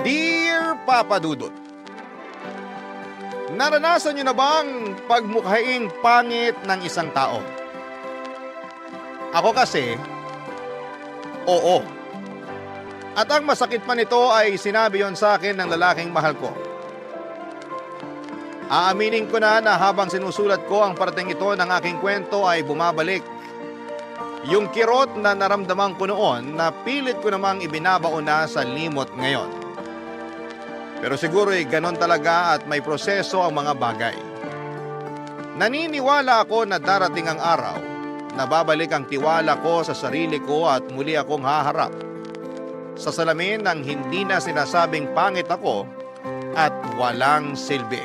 Dear Papa Dudut, naranasan niyo na bang pagmukhaing pangit ng isang tao? Ako kasi, oo. At ang masakit pa nito ay sinabi yon sa akin ng lalaking mahal ko. Aaminin ko na habang sinusulat ko ang parating ito ng aking kwento ay bumabalik. Yung kirot na naramdaman ko noon na pilit ko namang ibinabaon na sa limot ngayon. Pero siguro ay ganon talaga at may proseso ang mga bagay. Naniniwala ako na darating ang araw na babalik ang tiwala ko sa sarili ko at muli akong haharap sa salamin ng hindi na sinasabing pangit ako at walang silbi.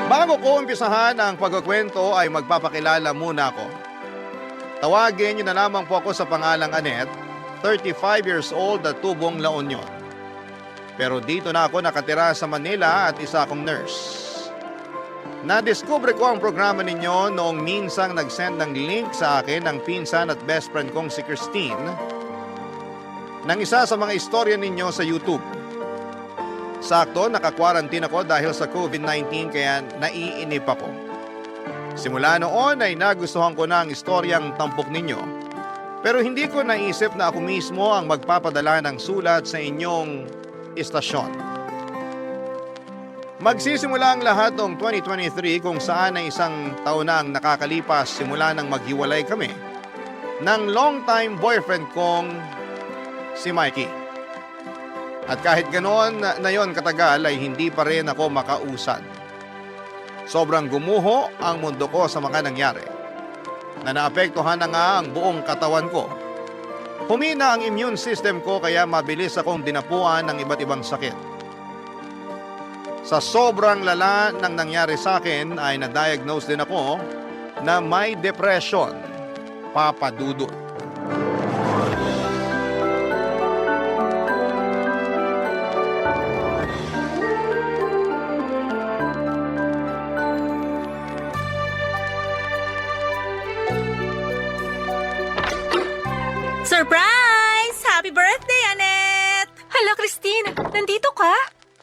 Bago ko umpisahan ang pagkukwento ay magpapakilala muna ako. Tawagin niyo na lamang po ako sa pangalang Anet, 35 years old at tubong La Union. Pero dito na ako nakatira sa Manila at isa akong nurse. Nadiskubre ko ang programa ninyo noong minsang nag-send ng link sa akin ng pinsan at best friend kong si Christine ng isa sa mga istorya ninyo sa YouTube. Sakto, naka-quarantine ako dahil sa COVID-19 kaya naiinip ako. Simula noon ay nagustuhan ko na ang istoryang tampok ninyo. Pero hindi ko naisip na ako mismo ang magpapadala ng sulat sa inyong istasyon. Magsisimula ang lahat noong 2023 kung saan ay isang taon na ang nakakalipas simula nang maghiwalay kami ng long-time boyfriend kong si Mikey. At kahit ganoon na yon katagal ay hindi pa rin ako makausad. Sobrang gumuho ang mundo ko sa mga nangyari. Na naapektuhan na nga ang buong katawan ko. Humina ang immune system ko kaya mabilis akong dinapuan ng iba't ibang sakit. Sa sobrang lala ng nangyari sa akin ay na-diagnose din ako na may depression, Papa Dudut. Surprise! Happy birthday, Annette! Hala, Christine! Nandito ka?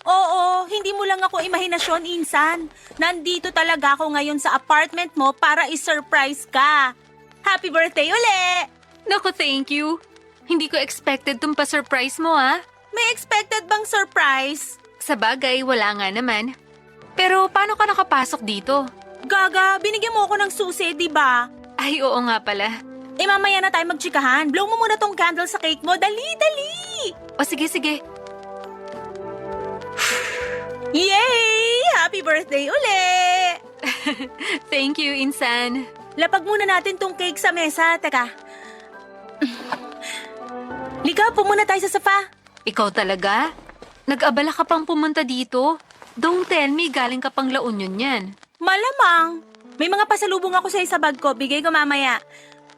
Oo, hindi mo lang ako imahinasyon, Insan. Nandito talaga ako ngayon sa apartment mo para i-surprise ka. Happy birthday uli! Naku, thank you. Hindi ko expected tong pa-surprise mo, ah. May expected bang surprise? Sa bagay, wala nga naman. Pero paano ka nakapasok dito? Gaga, binigyan mo ako ng susi, di ba? Ay, oo nga pala. Mamaya na tayo magtsikahan. Blow mo muna tong candle sa cake mo. Dali, dali! O sige, sige. Yay! Happy birthday uli! Thank you, Insan. Lapag muna natin tong cake sa mesa. Teka. Liga, muna tayo sa sofa. Ikaw talaga? Nag-abala ka pang pumunta dito? Don't tell me galing ka pang La Union yan. Malamang. May mga pasalubong ako sa bag ko. Bigay ko mamaya.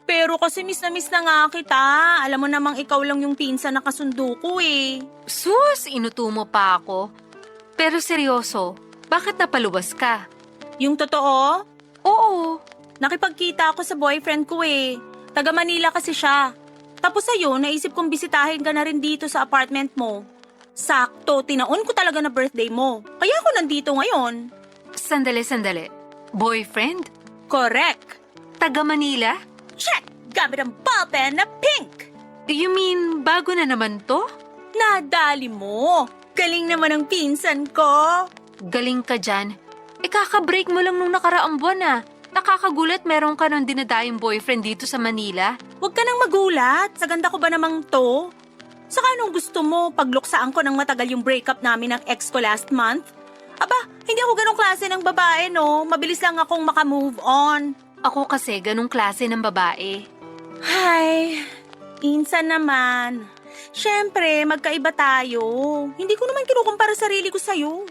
Pero kasi miss na nga kita. Alam mo namang ikaw lang yung pinsan na kasundo ko eh. Sus, inuto mo pa ako. Pero seryoso, bakit napaluwas ka? Yung totoo? Oo. Nakipagkita ako sa boyfriend ko eh. Taga Manila kasi siya. Tapos sa'yo, naisip kong bisitahin ka na rin dito sa apartment mo. Sakto, tinaon ko talaga na birthday mo. Kaya ako nandito ngayon. Sandali. Boyfriend? Correct. Taga Manila? Check! Gamit ang ballpen na pink! You mean, bago na naman to? Nadali mo! Galing naman ang pinsan ko! Galing ka dyan. Kakabreak mo lang nung nakaraang buwan ah. Nakakagulat meron ka ng dinadayong boyfriend dito sa Manila. Huwag ka nang magulat. Sa ganda ko ba namang to? Saka anong gusto mo, pagluksaan ko ng matagal yung breakup namin ng ex ko last month? Aba, hindi ako ganong klase ng babae no. Mabilis lang akong makamove on. Ako kasi ganong klase ng babae. Ay, insan naman. Siyempre, magkaiba tayo. Hindi ko naman kinukumpara sarili ko sa'yo.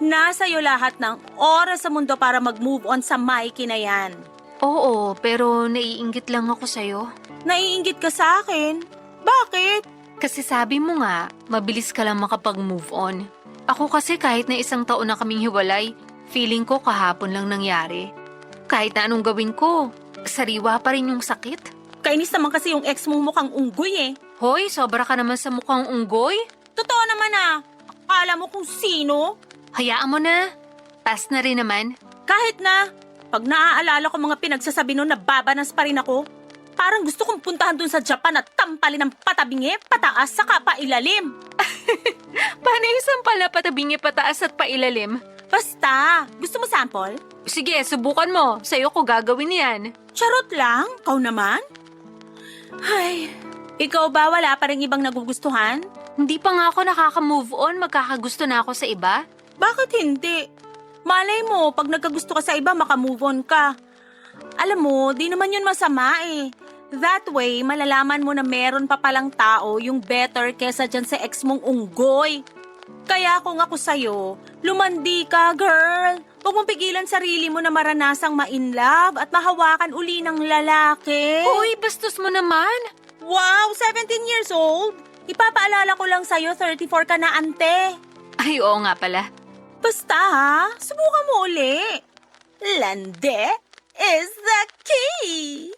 Nasa iyo lahat ng oras sa mundo para mag-move on sa Mikey na yan. Oo, pero naiinggit lang ako sa'yo. Naiinggit ka sa akin? Bakit? Kasi sabi mo nga, mabilis ka lang makapag-move on. Ako kasi kahit na 1 taon na kaming hiwalay, feeling ko kahapon lang nangyari. Kahit na anong gawin ko, sariwa pa rin yung sakit. Kainis naman kasi yung ex mong mukhang unggoy eh. Hoy, sobra ka naman sa mukhang unggoy. Totoo naman ah. Akala mo kung sino? Hayaan mo na. Pass na rin naman. Kahit na, pag naaalala ko mga pinagsasabi nun, nababanas pa rin ako. Parang gusto kong puntahan dun sa Japan at tampalin ng patabingi, pataas, saka pailalim. Paano isang pala patabingi pataas at pailalim? Basta, gusto mo sample? Sige, subukan mo. Sa'yo ko gagawin yan. Charot lang, kau naman? Ay, ikaw ba wala pa rin ibang nagugustuhan? Hindi pa nga ako nakaka-move on, magkakagusto na ako sa iba. Bakit hindi? Malay mo, pag nagkagusto ka sa iba, makamove on ka. Alam mo, di naman yun masama eh. That way, malalaman mo na meron pa palang tao yung better kesa dyan sa ex mong unggoy. Kaya kung ako sa'yo, lumandi ka, girl. Huwag mong pigilan sarili mo na maranasang ma-inlove at mahawakan uli ng lalaki. Hoy, bastos mo naman. Wow, 17 years old? Ipapaalala ko lang sa'yo, 34 ka na, ante. Ay, oo nga pala. Basta ha, subukan mo uli. Lande is the key.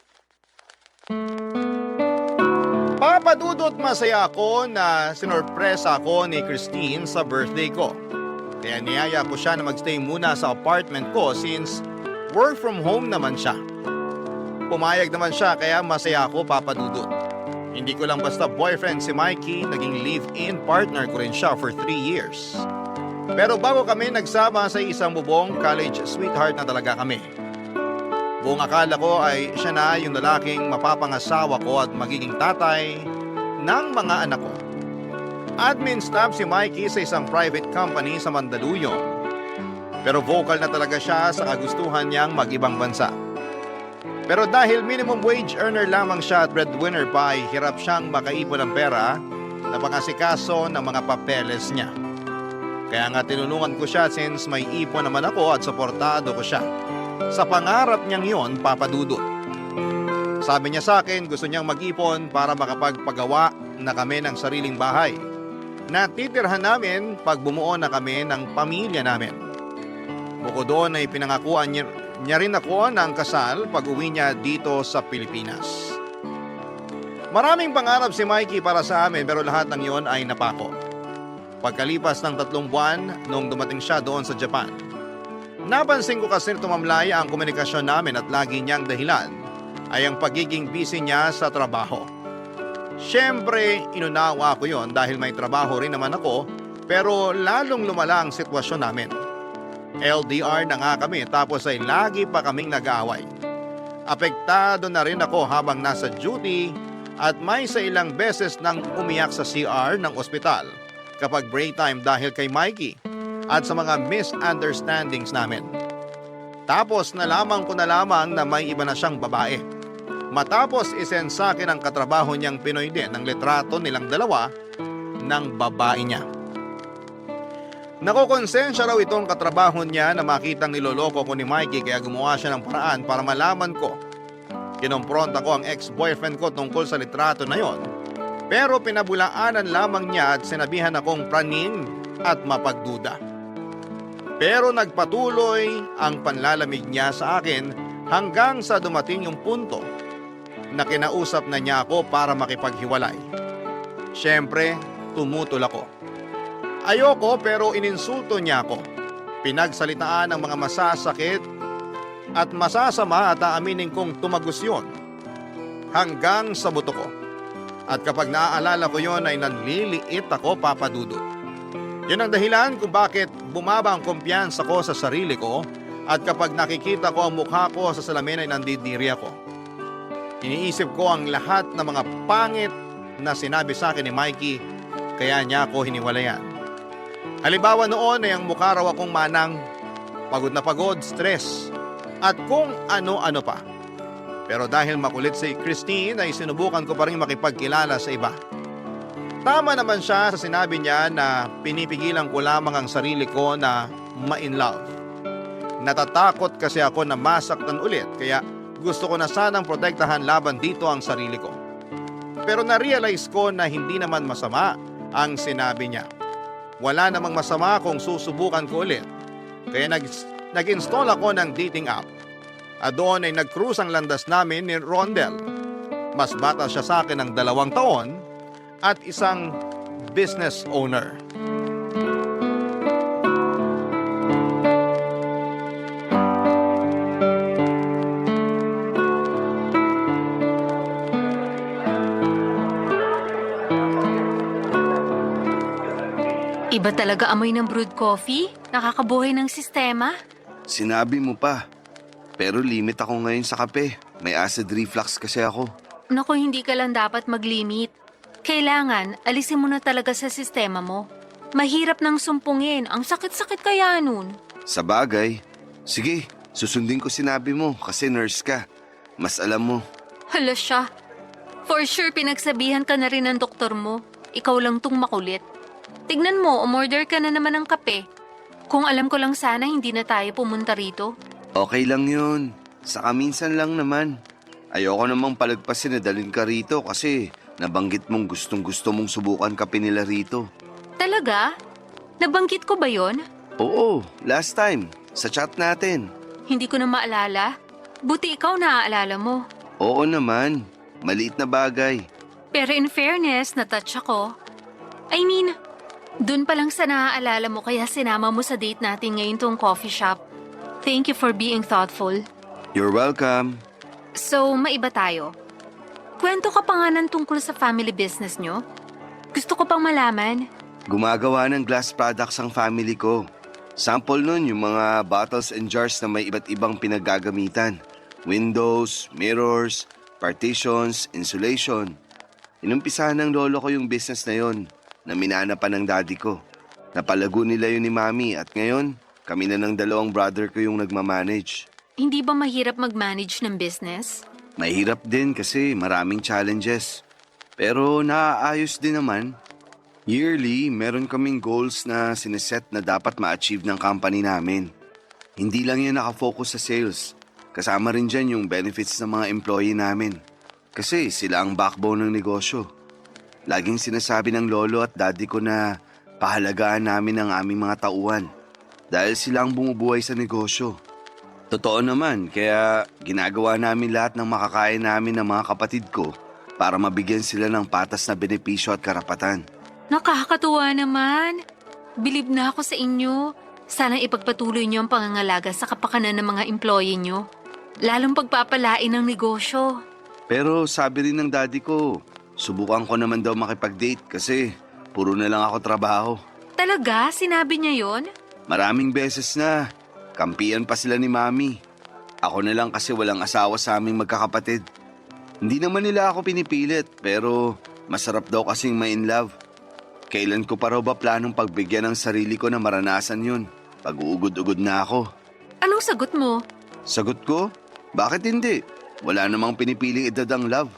Papadudot masaya ako na sinorpresa ako ni Christine sa birthday ko. Kaya niyaya ko siya na magstay muna sa apartment ko since work from home naman siya. Pumayag naman siya kaya masaya ako, Papadudot. Hindi ko lang basta boyfriend si Mikey, naging live-in partner ko rin siya for 3 years. Pero bago kami nagsama sa isang bubong, college sweetheart na talaga kami. Buong akala ko ay siya na yung lalaking mapapangasawa ko at magiging tatay ng mga anak ko. Admin staff si Mikey sa isang private company sa Mandaluyong. Pero vocal na talaga siya sa kagustuhan niyang mag-ibang bansa. Pero dahil minimum wage earner lamang siya at breadwinner pa ay hirap siyang makaipon ng pera na pangasikaso ng mga papeles niya. Kaya nga tinulungan ko siya since may ipon naman ako at suportado ko siya. Sa pangarap niyang yon, Papadudot. Sabi niya sa akin gusto niyang mag-ipon para makapagpagawa na kami ng sariling bahay na titirhan namin pag bumuo na kami ng pamilya namin. Bukod doon ay pinangakuan niya rin ako ng kasal pag uwi niya dito sa Pilipinas. Maraming pangarap si Mikey para sa amin pero lahat ng yon ay napako. Pagkalipas ng 3 buwan nung dumating siya doon sa Japan, napansin ko kasi tumamlaya ang komunikasyon namin at lagi niyang dahilan ay ang pagiging busy niya sa trabaho. Siyempre, inunawa ko yon dahil may trabaho rin naman ako pero lalong lumala ang sitwasyon namin. LDR na nga kami tapos ay lagi pa kaming nag-aaway. Apektado na rin ako habang nasa duty at may sa ilang beses nang umiyak sa CR ng ospital kapag break time dahil kay Mikey at sa mga misunderstandings namin. Tapos nalaman ko na lamang na may iba na siyang babae. Matapos isend sa akin ang katrabaho niyang Pinoy din ng litrato nilang dalawa ng babae niya. Nakokonsensya raw itong katrabaho niya na makitang niloloko ko ni Mikey kaya gumawa siya ng paraan para malaman ko. Kinompronta ko ang ex-boyfriend ko tungkol sa litrato na yon. Pero pinabulaanan lamang niya at sinabihan akong praning at mapagduda. Pero nagpatuloy ang panlalamig niya sa akin hanggang sa dumating yung punto na kinausap na niya ako para makipaghiwalay. Siyempre, tumutol ako. Ayoko pero ininsulto niya ako. Pinagsalitaan ang mga masasakit at masasama at aaminin kong tumagos yun hanggang sa buto ko. At kapag naaalala ko yon ay nanliliit ako, Papadudot. Yun ang dahilan kung bakit bumaba ang kumpiyansa ko sa sarili ko at kapag nakikita ko ang mukha ko sa salamin ay nandidiri ako. Iniisip ko ang lahat ng mga pangit na sinabi sa akin ni Mikey kaya niya ako hiniwalayan. Halimbawa noon ay ang mukha raw akong manang, pagod na pagod, stress at kung ano-ano pa. Pero dahil makulit si Christine ay sinubukan ko pa rin makipagkilala sa iba. Tama naman siya sa sinabi niya na pinipigilan ko lamang ang sarili ko na ma-in-love. Natatakot kasi ako na masaktan ulit kaya gusto ko na sanang protektahan laban dito ang sarili ko. Pero na-realize ko na hindi naman masama ang sinabi niya. Wala namang masama kung susubukan ko ulit. Kaya nag-install ako ng dating app. At doon ay nag-cruise ang landas namin ni Rondel. Mas bata siya sa akin ng 2 taon at isang business owner. Iba talaga amoy ng brewed coffee? Nakakabuhay ng sistema? Sinabi mo pa. Pero limit ako ngayon sa kape. May acid reflux kasi ako. Naku, hindi ka lang dapat mag-limit. Kailangan, alisin mo na talaga sa sistema mo. Mahirap nang sumpungin. Ang sakit-sakit kaya nun. Sa bagay. Sige, susundin ko sinabi mo kasi nurse ka. Mas alam mo. Hala siya. For sure, pinagsabihan ka na rin ng doktor mo. Ikaw lang tong makulit. Tignan mo, umorder ka na naman ng kape. Kung alam ko lang sana, hindi na tayo pumunta rito. Okay lang yun. Saka minsan lang naman. Ayoko namang palagpasin na dalhin ka rito kasi nabanggit mong gustong-gusto mong subukan kape nila rito. Talaga? Nabanggit ko ba yon? Oo, last time. Sa chat natin. Hindi ko na maalala. Buti ikaw naaalala mo. Oo naman. Maliit na bagay. Pero in fairness, na-touch ako. I mean, dun pa lang sa naaalala mo kaya sinama mo sa date natin ngayon tong coffee shop. Thank you for being thoughtful. You're welcome. So, maiba tayo. Kwento ka pa nga ng tungkol sa family business nyo? Gusto ko pang malaman. Gumagawa ng glass products ang family ko. Sample nun yung mga bottles and jars na may iba't ibang pinaggagamitan. Windows, mirrors, partitions, insulation. Inumpisahan ng lolo ko yung business na yon na minana pa ng daddy ko. Napalago nila yun ni mami at ngayon, kami na ng 2 brother ko yung nagmamanage. Hindi ba mahirap mag-manage ng business? Mahirap din kasi maraming challenges. Pero naaayos din naman. Yearly, meron kaming goals na sineset na dapat ma-achieve ng company namin. Hindi lang yan nakafocus sa sales. Kasama rin dyan yung benefits ng mga employee namin. Kasi sila ang backbone ng negosyo. Laging sinasabi ng lolo at daddy ko na pahalagaan namin ang aming mga tauhan. Dahil sila ang bumubuhay sa negosyo. Totoo naman, kaya ginagawa namin lahat ng makakain namin ng mga kapatid ko para mabigyan sila ng patas na benepisyo at karapatan. Nakakatuwa naman. Bilib na ako sa inyo. Sana ipagpatuloy niyo ang pangangalaga sa kapakanan ng mga employee niyo. Lalong pagpapalain ng negosyo. Pero sabi rin ng daddy ko, subukan ko naman daw makipag-date kasi puro na lang ako trabaho. Talaga? Sinabi niya yon? Maraming beses na. Kampiyan pa sila ni mami. Ako na lang kasi walang asawa sa aming magkakapatid. Hindi naman nila ako pinipilit pero masarap daw kasing ma-in love. Kailan ko pa raw ba planong pagbigyan ng sarili ko na maranasan yun? Pag-uugod-ugod na ako. Anong sagot mo? Sagot ko? Bakit hindi? Wala namang pinipiling edad ang love.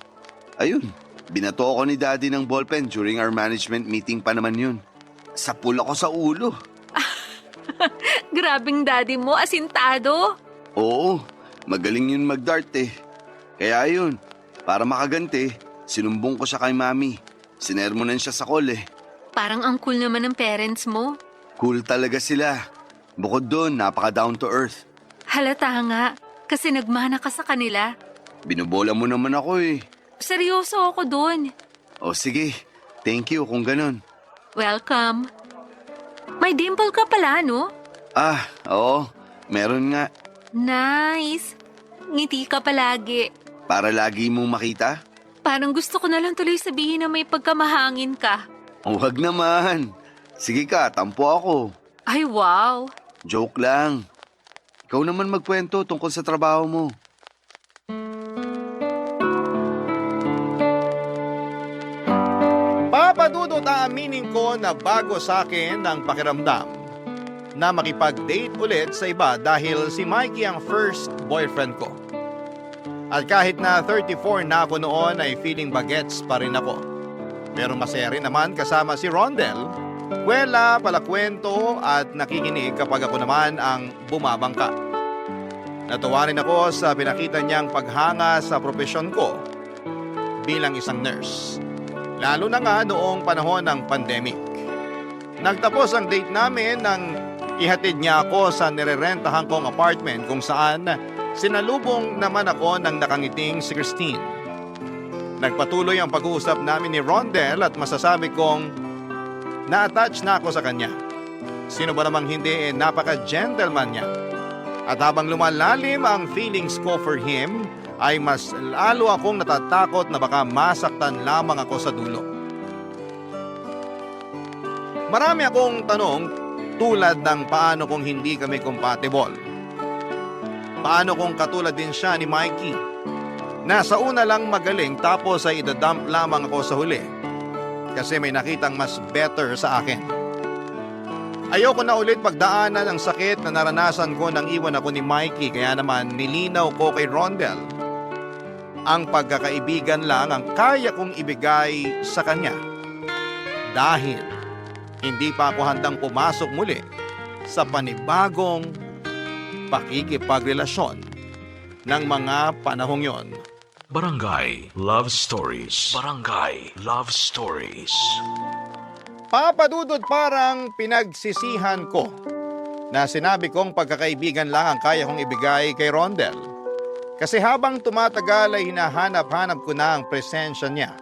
Ayun, binato ako ni daddy ng ballpen during our management meeting pa naman yun. Sapul ako sa ulo. Grabing daddy mo, asintado. Oo, magaling yun mag-dart eh. Kaya yun, para makaganti, sinumbong ko siya kay mami. Sinermonan siya sa call eh. Parang ang cool naman ng parents mo. Cool talaga sila. Bukod doon, napaka down to earth. Halata nga, kasi nagmana ka sa kanila. Binubola mo naman ako eh. Seryoso ako dun. O sige, thank you kung ganun. Welcome. May dimple ka pala, no? Ah, oo, meron nga. Nice. Ngiti ka palagi. Para lagi mong makita? Parang gusto ko na lang tuloy sabihin na may pagkamahangin ka. Huwag naman. Sige ka, tampo ako. Ay, wow. Joke lang. Ikaw naman magkwento tungkol sa trabaho mo. Papadudot aaminin ko na bago sa akin ang pakiramdam na makipag-date ulit sa iba dahil si Mikey ang first boyfriend ko. At kahit na 34 na ako noon ay feeling bagets pa rin ako. Pero masaya rin naman kasama si Rondel, kwela, palakwento at nakikinig kapag ako naman ang bumabangka. Natuwa rin ako sa pinakita niyang paghanga sa propesyon ko bilang isang nurse. Lalo na nga noong panahon ng pandemic. Nagtapos ang date namin nang ihatid niya ako sa nirerentahan kong apartment kung saan sinalubong naman ako ng nakangiting si Christine. Nagpatuloy ang pag-uusap namin ni Rondel at masasabi kong na-attach na ako sa kanya. Sino ba namang hindi, napaka-gentleman niya. At habang lumalalim ang feelings ko for him, ay mas lalo akong natatakot na baka masaktan lamang ako sa dulo. Marami akong tanong tulad ng paano kung hindi kami compatible. Paano kung katulad din siya ni Mikey? Nasa una lang magaling tapos ay idadump lamang ako sa huli. Kasi may nakitang mas better sa akin. Ayoko na ulit pagdaanan ang sakit na naranasan ko nang iwan ako ni Mikey, kaya naman nilinaw ko kay Rondel. Ang pagkakaibigan lang ang kaya kong ibigay sa kanya. Dahil hindi pa ako handang pumasok muli sa panibagong pakikipagrelasyon ng mga panahong yon. Barangay Love Stories. Barangay Love Stories. Papadudod, parang pinagsisihan ko na sinabi kong pagkakaibigan lang ang kaya kong ibigay kay Rondel. Kasi habang tumatagal ay hinahanap-hanap ko na ang presensya niya.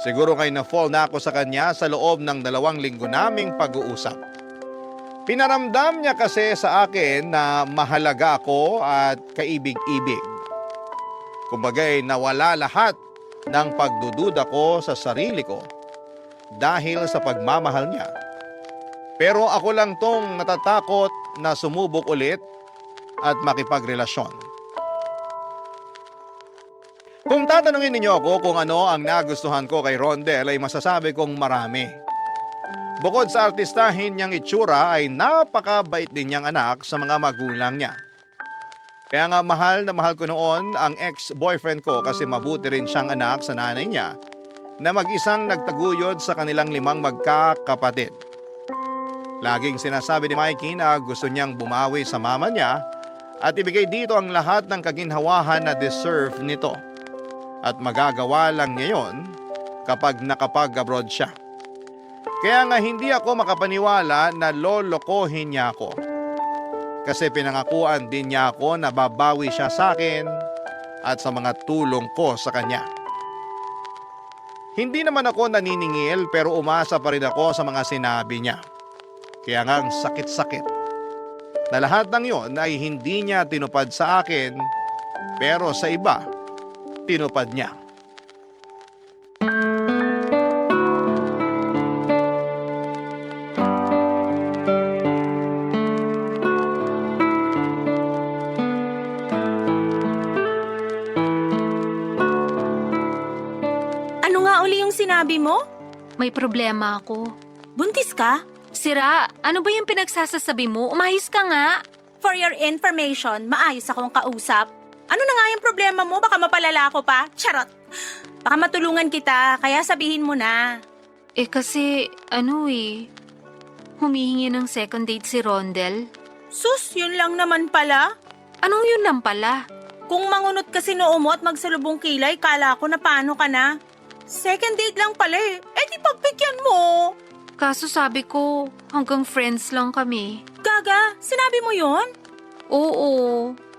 Siguro kay na-fall na ako sa kanya sa loob ng 2 linggo naming pag-uusap. Pinaramdam niya kasi sa akin na mahalaga ako at kaibig-ibig. Kumbaga'y nawala lahat ng pagdududa ko sa sarili ko dahil sa pagmamahal niya. Pero ako lang tong natatakot na sumubok ulit at makipagrelasyon. Kung tatanungin ninyo ako kung ano ang nagustuhan ko kay Rondel, ay masasabi kong marami. Bukod sa artistahin niyang itsura ay napakabait din niyang anak sa mga magulang niya. Kaya nga mahal na mahal ko noon ang ex-boyfriend ko kasi mabuti rin siyang anak sa nanay niya na mag-isang nagtaguyod sa kanilang 5 magkakapatid. Laging sinasabi ni Mikey na gusto niyang bumawi sa mama niya at ibigay dito ang lahat ng kaginhawahan na deserve nito. At magagawa lang niya yon kapag nakapag-abroad siya. Kaya nga hindi ako makapaniwala na lolokohin niya ako. Kasi pinangakuan din niya ako na babawi siya sa akin at sa mga tulong ko sa kanya. Hindi naman ako naniningil pero umasa pa rin ako sa mga sinabi niya. Kaya nga ang sakit-sakit na lahat ng yon ay hindi niya tinupad sa akin pero sa iba, tinupad niya. Ano nga uli yung sinabi mo? May problema ako. Buntis ka? Sira, ano ba yung pinagsasasabi mo? Umayos ka nga. For your information, maayos akong kausap. Ano na nga yung problema mo? Baka mapalala ko pa? Charot! Baka matulungan kita, kaya sabihin mo na. Kasi, humihingi ng second date si Rondel. Sus, yun lang naman pala. Anong yun lang pala? Kung mangunot kasi noo mo at magsalubong kilay, kala ko na paano ka na. Second date lang pala eh. Di pagbigyan mo. Kaso sabi ko, hanggang friends lang kami. Gaga, sinabi mo yon? Oo.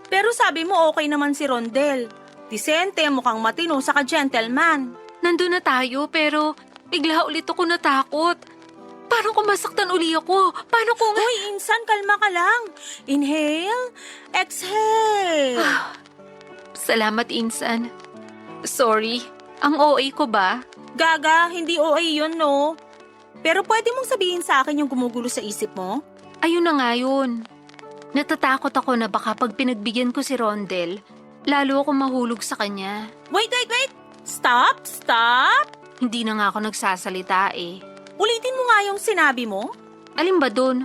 Pero sabi mo okay naman si Rondel. Disente, mukhang matino, saka gentleman. Nandun na tayo pero bigla ulit ako natakot. Paano kung masaktan uli ako? Paano kung... Hoy, insan, kalma ka lang. Inhale, exhale. Salamat, Insan. Sorry, ang OA ko ba? Gaga, hindi OA yun, no? Pero pwede mong sabihin sa akin yung gumugulo sa isip mo? Ayun na nga yun. Natatakot ako na baka pag pinagbigyan ko si Rondel, lalo ako mahulog sa kanya. Wait! Stop! Hindi na nga ako nagsasalita eh. Ulitin mo nga yung sinabi mo. Alin ba dun?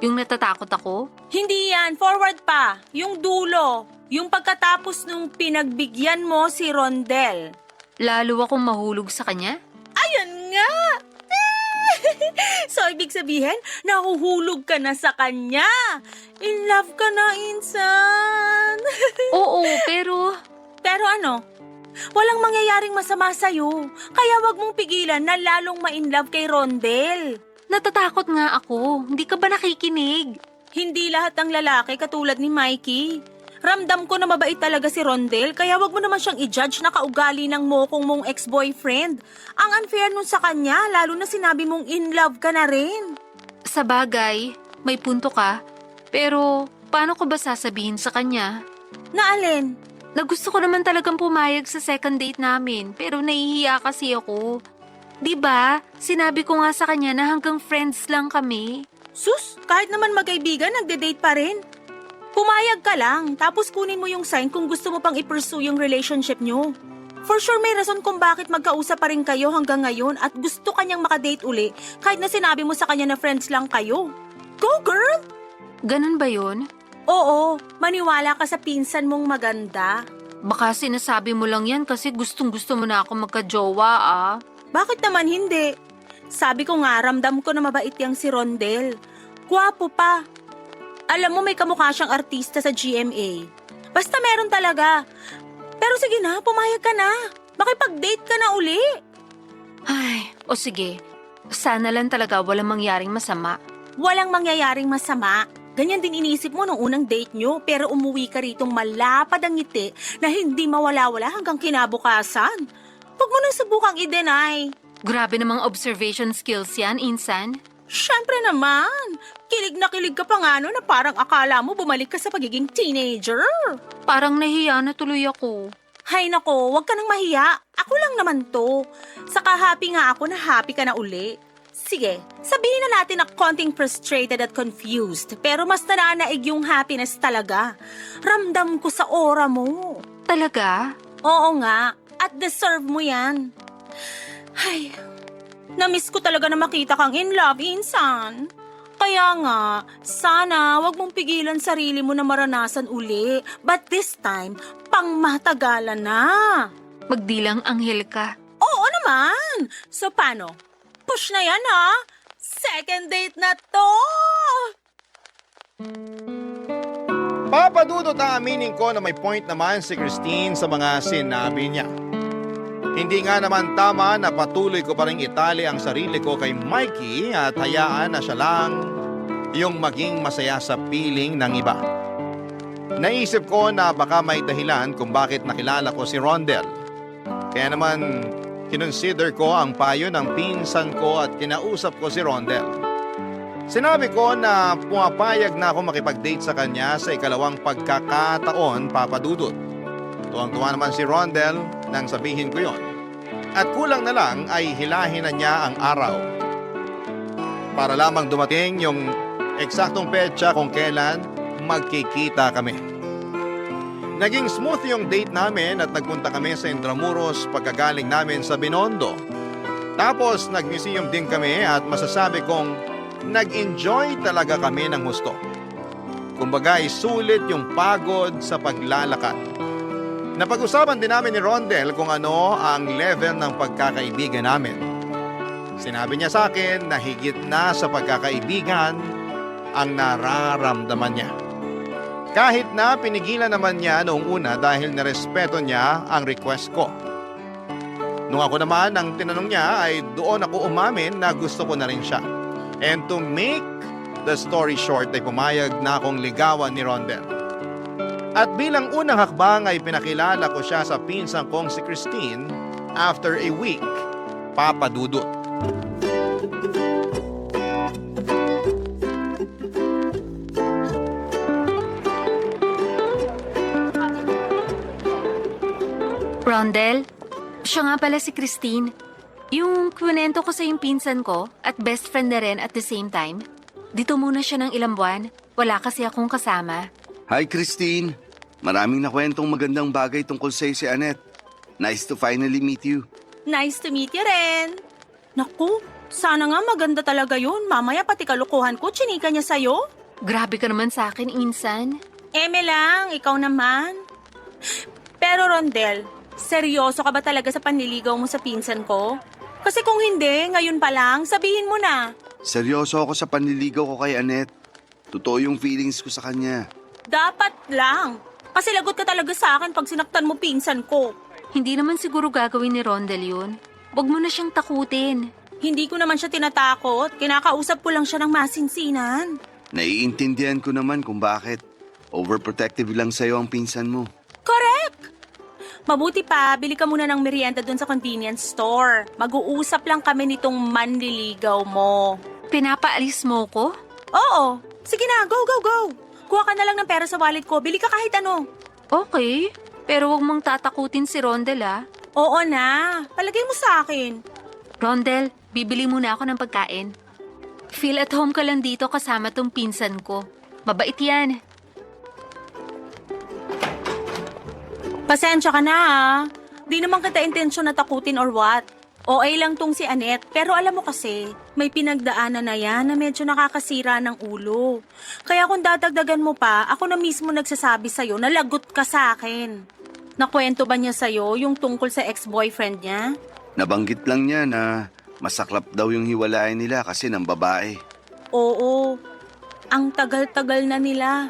Yung natatakot ako? Hindi yan, forward pa. Yung dulo. Yung pagkatapos nung pinagbigyan mo si Rondel. Lalo akong mahulog sa kanya? Ayun nga! So, ibig sabihin, nahuhulog ka na sa kanya. In love ka na, insan. Oo, pero... Pero ano? Walang mangyayaring masama sa'yo. Kaya wag mong pigilan na lalong ma-inlove kay Rondel. Natatakot nga ako. Hindi ka ba nakikinig? Hindi lahat ng lalaki katulad ni Mikey. Ramdam ko na mabait talaga si Rondel, kaya wag mo naman siyang i-judge na kaugali ng mokong mong ex-boyfriend. Ang unfair nun sa kanya, lalo na sinabi mong in love ka na rin. Sa bagay, may punto ka. Pero, paano ko ba sasabihin sa kanya? Na alin? Na gusto ko naman talagang pumayag sa second date namin, pero nahihiya kasi ako. 'Di ba? Sinabi ko nga sa kanya na hanggang friends lang kami. Sus, kahit naman magkaibigan, nagde-date pa rin. Pumayag ka lang, tapos kunin mo yung sign kung gusto mo pang i-pursue yung relationship nyo. For sure may rason kung bakit magkausap pa rin kayo hanggang ngayon at gusto kanyang makadate uli kahit na sinabi mo sa kanya na friends lang kayo. Go girl! Ganun ba yun? Oo, maniwala ka sa pinsan mong maganda. Baka sinasabi mo lang yan kasi gustong-gusto mo na ako magka-jowa ah. Bakit naman hindi? Sabi ko nga, ramdam ko na mabait yang si Rondel. Gwapo pa. Alam mo, may kamukha siyang artista sa GMA. Basta meron talaga. Pero sige na, pumayag ka na. Makipag-date ka na uli. Ay, o sige. Sana lang talaga walang mangyaring masama. Walang mangyayaring masama. Ganyan din inisip mo nung unang date nyo, pero umuwi ka ritong malapad ang ngiti na hindi mawala-wala hanggang kinabukasan. Huwag mo nang subukang i-deny. Grabe namang observation skills yan, Insan. Siyempre naman. Kilig na kilig ka pa nga no na parang akala mo bumalik ka sa pagiging teenager. Parang nahiya na tuloy ako. Hay nako, huwag ka nang mahiya. Ako lang naman to. Saka happy nga ako na happy ka na uli. Sige, sabihin na natin na konting frustrated at confused, pero mas nananaig yung happiness talaga. Ramdam ko sa aura mo. Talaga? Oo nga, at deserve mo yan. Ay, namiss ko talaga na makita kang in love, Insan. Kaya nga, sana wag mong pigilan sarili mo na maranasan uli. But this time, pang matagalan na. Magdilang anghel ka. Oo naman. So paano? Push na yan ha. Second date na to. Papadudot na aminin ko na may point naman si Christine sa mga sinabi niya. Hindi nga naman tama na patuloy ko pa rin itali ang sarili ko kay Mikey at hayaan na siya lang yung maging masaya sa piling ng iba. Naisip ko na baka may dahilan kung bakit nakilala ko si Rondel. Kaya naman kinonsider ko ang payo ng pinsan ko at kinausap ko si Rondel. Sinabi ko na pumapayag na ako makipag-date sa kanya sa ikalawang pagkakataon, Papadudot. Tuwang-tuwa naman si Rondel nang sabihin ko yon. At kulang na lang ay hilahin na niya ang araw. Para lamang dumating yung eksaktong petsa kung kailan magkikita kami. Naging smooth yung date namin at nagpunta kami sa Intramuros pagkagaling namin sa Binondo. Tapos nag-museum din kami at masasabi kong nag-enjoy talaga kami ng husto. Kumbaga ay sulit yung pagod sa paglalakad. Napag-usapan din namin ni Rondel kung ano ang level ng pagkakaibigan namin. Sinabi niya sa akin na higit na sa pagkakaibigan ang nararamdaman niya. Kahit na pinigilan naman niya noong una dahil narespeto niya ang request ko. Nung ako naman ang tinanong niya ay doon ako umamin na gusto ko na rin siya. And to make the story short ay pumayag na akong ligawan ni Rondel. At bilang unang hakbang ay pinakilala ko siya sa pinsan kong si Christine after a week, Papadudot. Rondel, siya nga pala si Christine. Yung kwento ko sa yung pinsan ko at best friend na rin at the same time. Dito muna siya ng ilang buwan. Wala kasi akong kasama. Hi Christine! Maraming nakwentong magandang bagay tungkol sa'yo si Annette. Nice to finally meet you. Nice to meet you rin. Naku, sana nga maganda talaga yun. Mamaya pati kalukuhan ko, chinika niya sa'yo. Grabe ka naman sa akin, Insan. Eme lang, ikaw naman. Pero Rondel, seryoso ka ba talaga sa panliligaw mo sa pinsan ko? Kasi kung hindi, ngayon pa lang, sabihin mo na. Seryoso ako sa panliligaw ko kay Annette. Totoo yung feelings ko sa kanya. Dapat lang. Kasi lagot ka talaga sa akin pag sinaktan mo pinsan ko. Hindi naman siguro gagawin ni Rondel yun. Huwag mo na siyang takutin. Hindi ko naman siya tinatakot. Kinakausap ko lang siya ng masinsinan. Naiintindihan ko naman kung bakit. Overprotective lang sa'yo ang pinsan mo. Correct! Mabuti pa, bili ka muna ng merienda dun sa convenience store. Mag-uusap lang kami nitong manliligaw mo. Pinapaalis mo ko? Oo, sige na, go, go, go. Kuha ka na lang ng pera sa wallet ko, bili ka kahit ano. Okay, pero wag mong tatakutin si Rondel ah. Oo na, palagay mo sa akin. Rondel, bibili muna ako ng pagkain. Feel at home ka lang dito kasama tong pinsan ko. Mabait yan. Pasensya ka na ha. Di naman kita intensyon na takutin or what. OA lang tong si Annette, pero alam mo kasi, may pinagdaanan na yan na medyo nakakasira ng ulo. Kaya kung dadagdagan mo pa, ako na mismo nagsasabi sa'yo na lagot ka sa akin. Nakwento ba niya sa'yo yung tungkol sa ex-boyfriend niya? Nabanggit lang niya na masaklap daw yung hiwalayan nila kasi ng babae. Oo, ang tagal-tagal na nila.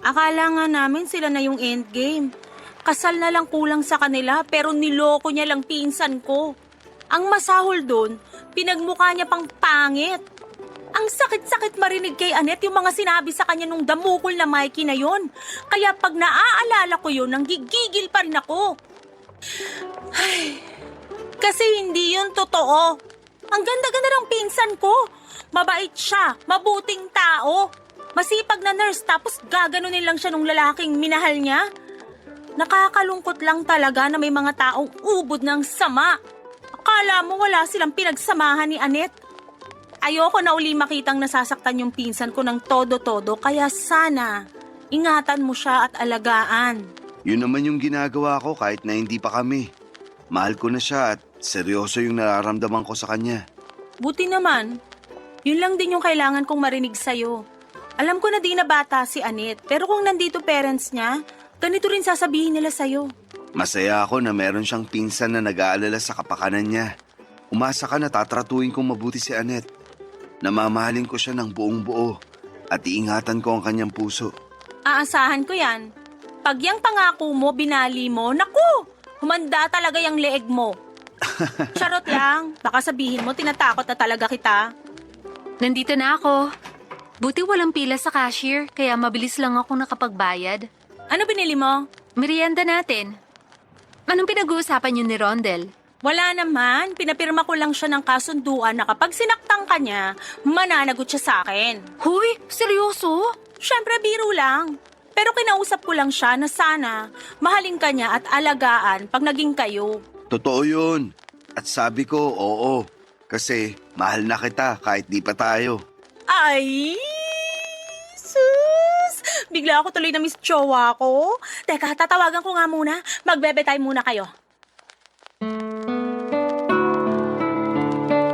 Akala nga namin sila na yung endgame. Kasal na lang kulang sa kanila pero niloko niya lang pinsan ko. Ang masahol doon, pinagmukha niya pang pangit. Ang sakit-sakit marinig kay Annette yung mga sinabi sa kanya nung damukol na Mikey na yon. Kaya pag naaalala ko yun, nanggigigil pa rin ako. Ay, kasi hindi yun totoo. Ang ganda-ganda ng pinsan ko. Mabait siya, mabuting tao. Masipag na nurse tapos gaganunin lang siya nung lalaking minahal niya. Nakakalungkot lang talaga na may mga taong ubod ng sama. Akala mo wala silang pinagsamahan ni Annette. Ayoko na uli makitang nasasaktan yung pinsan ko ng todo-todo kaya sana ingatan mo siya at alagaan. Yun naman yung ginagawa ko kahit na hindi pa kami. Mahal ko na siya at seryoso yung nararamdaman ko sa kanya. Buti naman, yun lang din yung kailangan kong marinig sa'yo. Alam ko na di na bata si Annette pero kung nandito parents niya, ganito rin sasabihin nila sa'yo. Masaya ako na meron siyang pinsan na nag-aalala sa kapakanan niya. Umasa ka na tatratuhin kong mabuti si Annette. Namamahalin ko siya ng buong buo at iingatan ko ang kanyang puso. Aasahan ko yan. Pag yung pangako mo, binali mo, naku! Humanda talaga yung leeg mo. Charot lang. Baka sabihin mo, tinatakot na talaga kita. Nandito na ako. Buti walang pila sa cashier, kaya mabilis lang ako nakapagbayad. Ano binili mo? Merienda natin. Anong pinag-uusapan niyo ni Rondel? Wala naman. Pinapirma ko lang siya ng kasunduan na kapag sinaktan ka niya, mananagot siya sa akin. Huy, seryoso? Siyempre, biro lang. Pero kinausap ko lang siya na sana mahalin ka niya at alagaan pag naging kayo. Totoo yun. At sabi ko, oo. Kasi mahal na kita kahit di pa tayo. Ay, sus! Bigla ako tuloy na miss jowa ko. Teka, tatawagan ko nga muna. Magbebe time muna kayo.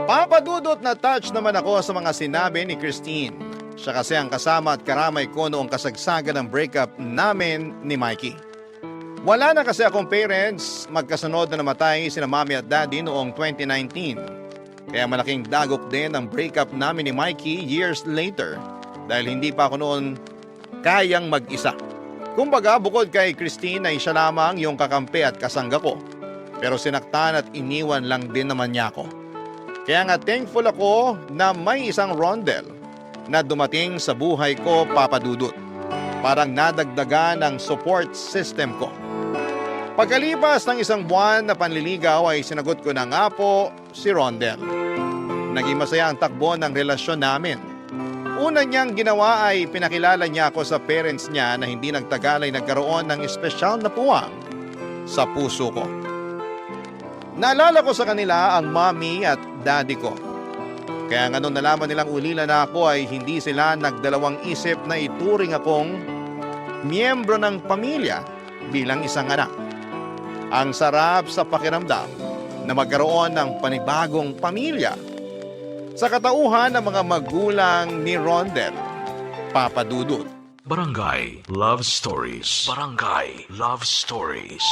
Papadudot na touch naman ako sa mga sinabi ni Christine. Siya kasi ang kasama at karamay ko noong kasagsagan ng breakup namin ni Mikey. Wala na kasi akong parents, magkasunod na namatay sina mommy at daddy noong 2019. Kaya malaking dagok din ang breakup namin ni Mikey years later dahil hindi pa ako noon kayang mag-isa. Kumbaga bukod kay Christine ay siya lamang yung kakampi at kasangga ko. Pero sinaktan at iniwan lang din naman niya ako. Kaya nga thankful ako na may isang Rondel na dumating sa buhay ko, Papa Dudut. Parang nadagdagan ng support system ko. Pagkalipas ng isang buwan na panliligaw ay sinagot ko na nga po si Rondel. Naging masaya ang takbo ng relasyon namin. Una niyang ginawa ay pinakilala niya ako sa parents niya na hindi nagtagal ay nagkaroon ng espesyal na puwang sa puso ko. Naalala ko sa kanila ang mommy at daddy ko. Kaya nga nung nalaman nilang ulila na ako ay hindi sila nagdalawang isip na ituring akong miyembro ng pamilya bilang isang anak. Ang sarap sa pakiramdam na magkaroon ng panibagong pamilya sa katauhan ng mga magulang ni Rondel, Papa Dudut. Barangay Love Stories. Barangay Love Stories.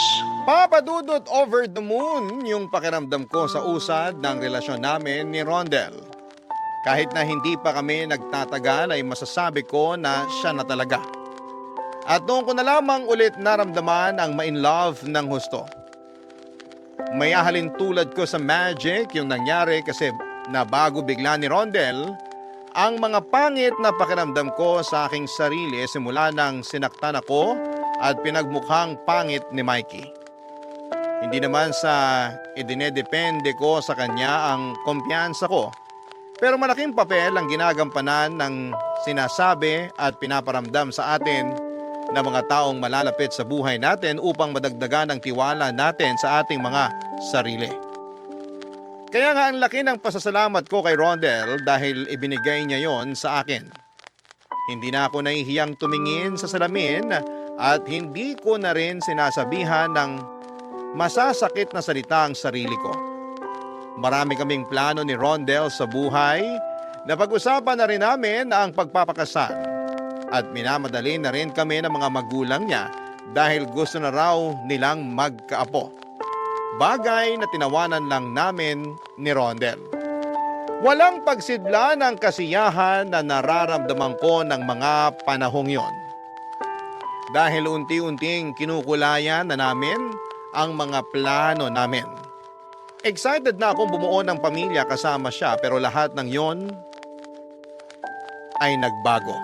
Papa Dudut, over the moon yung pakiramdam ko sa usad ng relasyon namin ni Rondel. Kahit na hindi pa kami nagtatagal ay masasabi ko na siya na talaga. At noon ko na lamang ulit naramdaman ang ma-in-love ng husto. May ahalin tulad ko sa magic yung nangyari kasi nabago bigla ni Rondel Ang mga pangit na pakiramdam ko sa aking sarili simula nang sinaktan ako at pinagmukhang pangit ni Mikey. Hindi naman sa idinedepende ko sa kanya ang kumpiyansa ko, pero malaking papel ang ginagampanan ng sinasabi at pinaparamdam sa atin na mga taong malalapit sa buhay natin upang madagdagan ang tiwala natin sa ating mga sarili. Kaya nga ang laki ng pasasalamat ko kay Rondel dahil ibinigay niya yon sa akin. Hindi na ako nahihiyang tumingin sa salamin at hindi ko na rin sinasabihan ng masasakit na salita ang sarili ko. Marami kaming plano ni Rondel sa buhay. Napag-usapan na rin namin ang pagpapakasal at minamadali na rin kami ng mga magulang niya dahil gusto na raw nilang magkaapo. Bagay na tinawanan lang namin ni Rondel. Walang pagsidla ng kasiyahan na nararamdaman ko ng mga panahong yon. Dahil unti-unting kinukulayan na namin ang mga plano namin. Excited na akong bumuo ng pamilya kasama siya pero lahat ng yon ay nagbago.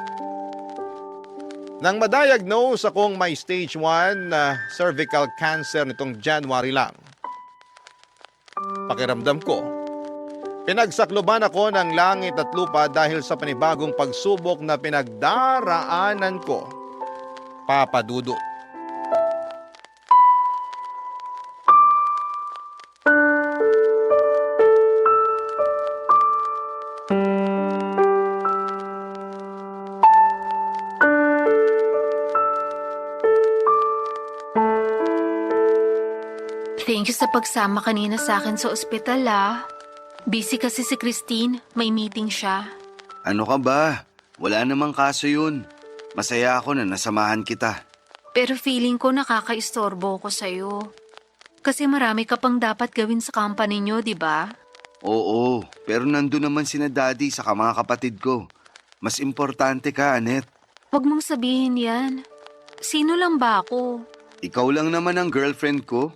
Nang madiagnose akong may stage 1 na cervical cancer nitong January lang, pakiramdam ko, pinagsakluban ako ng langit at lupa dahil sa panibagong pagsubok na pinagdaraanan ko, Papa Dudut. Thank you sa pagsama kanina sa akin sa ospital Busy kasi si Christine, may meeting siya. Ano ka ba? Wala namang kaso yun. Masaya ako na nasamahan kita. Pero feeling ko nakakaistorbo ko sa'yo. Kasi marami ka pang dapat gawin sa company nyo, di ba? Oo, pero nandun naman sina daddy sa mga kapatid ko. Mas importante ka, Annette. Huwag mong sabihin yan. Sino lang ba ako? Ikaw lang naman ang girlfriend ko.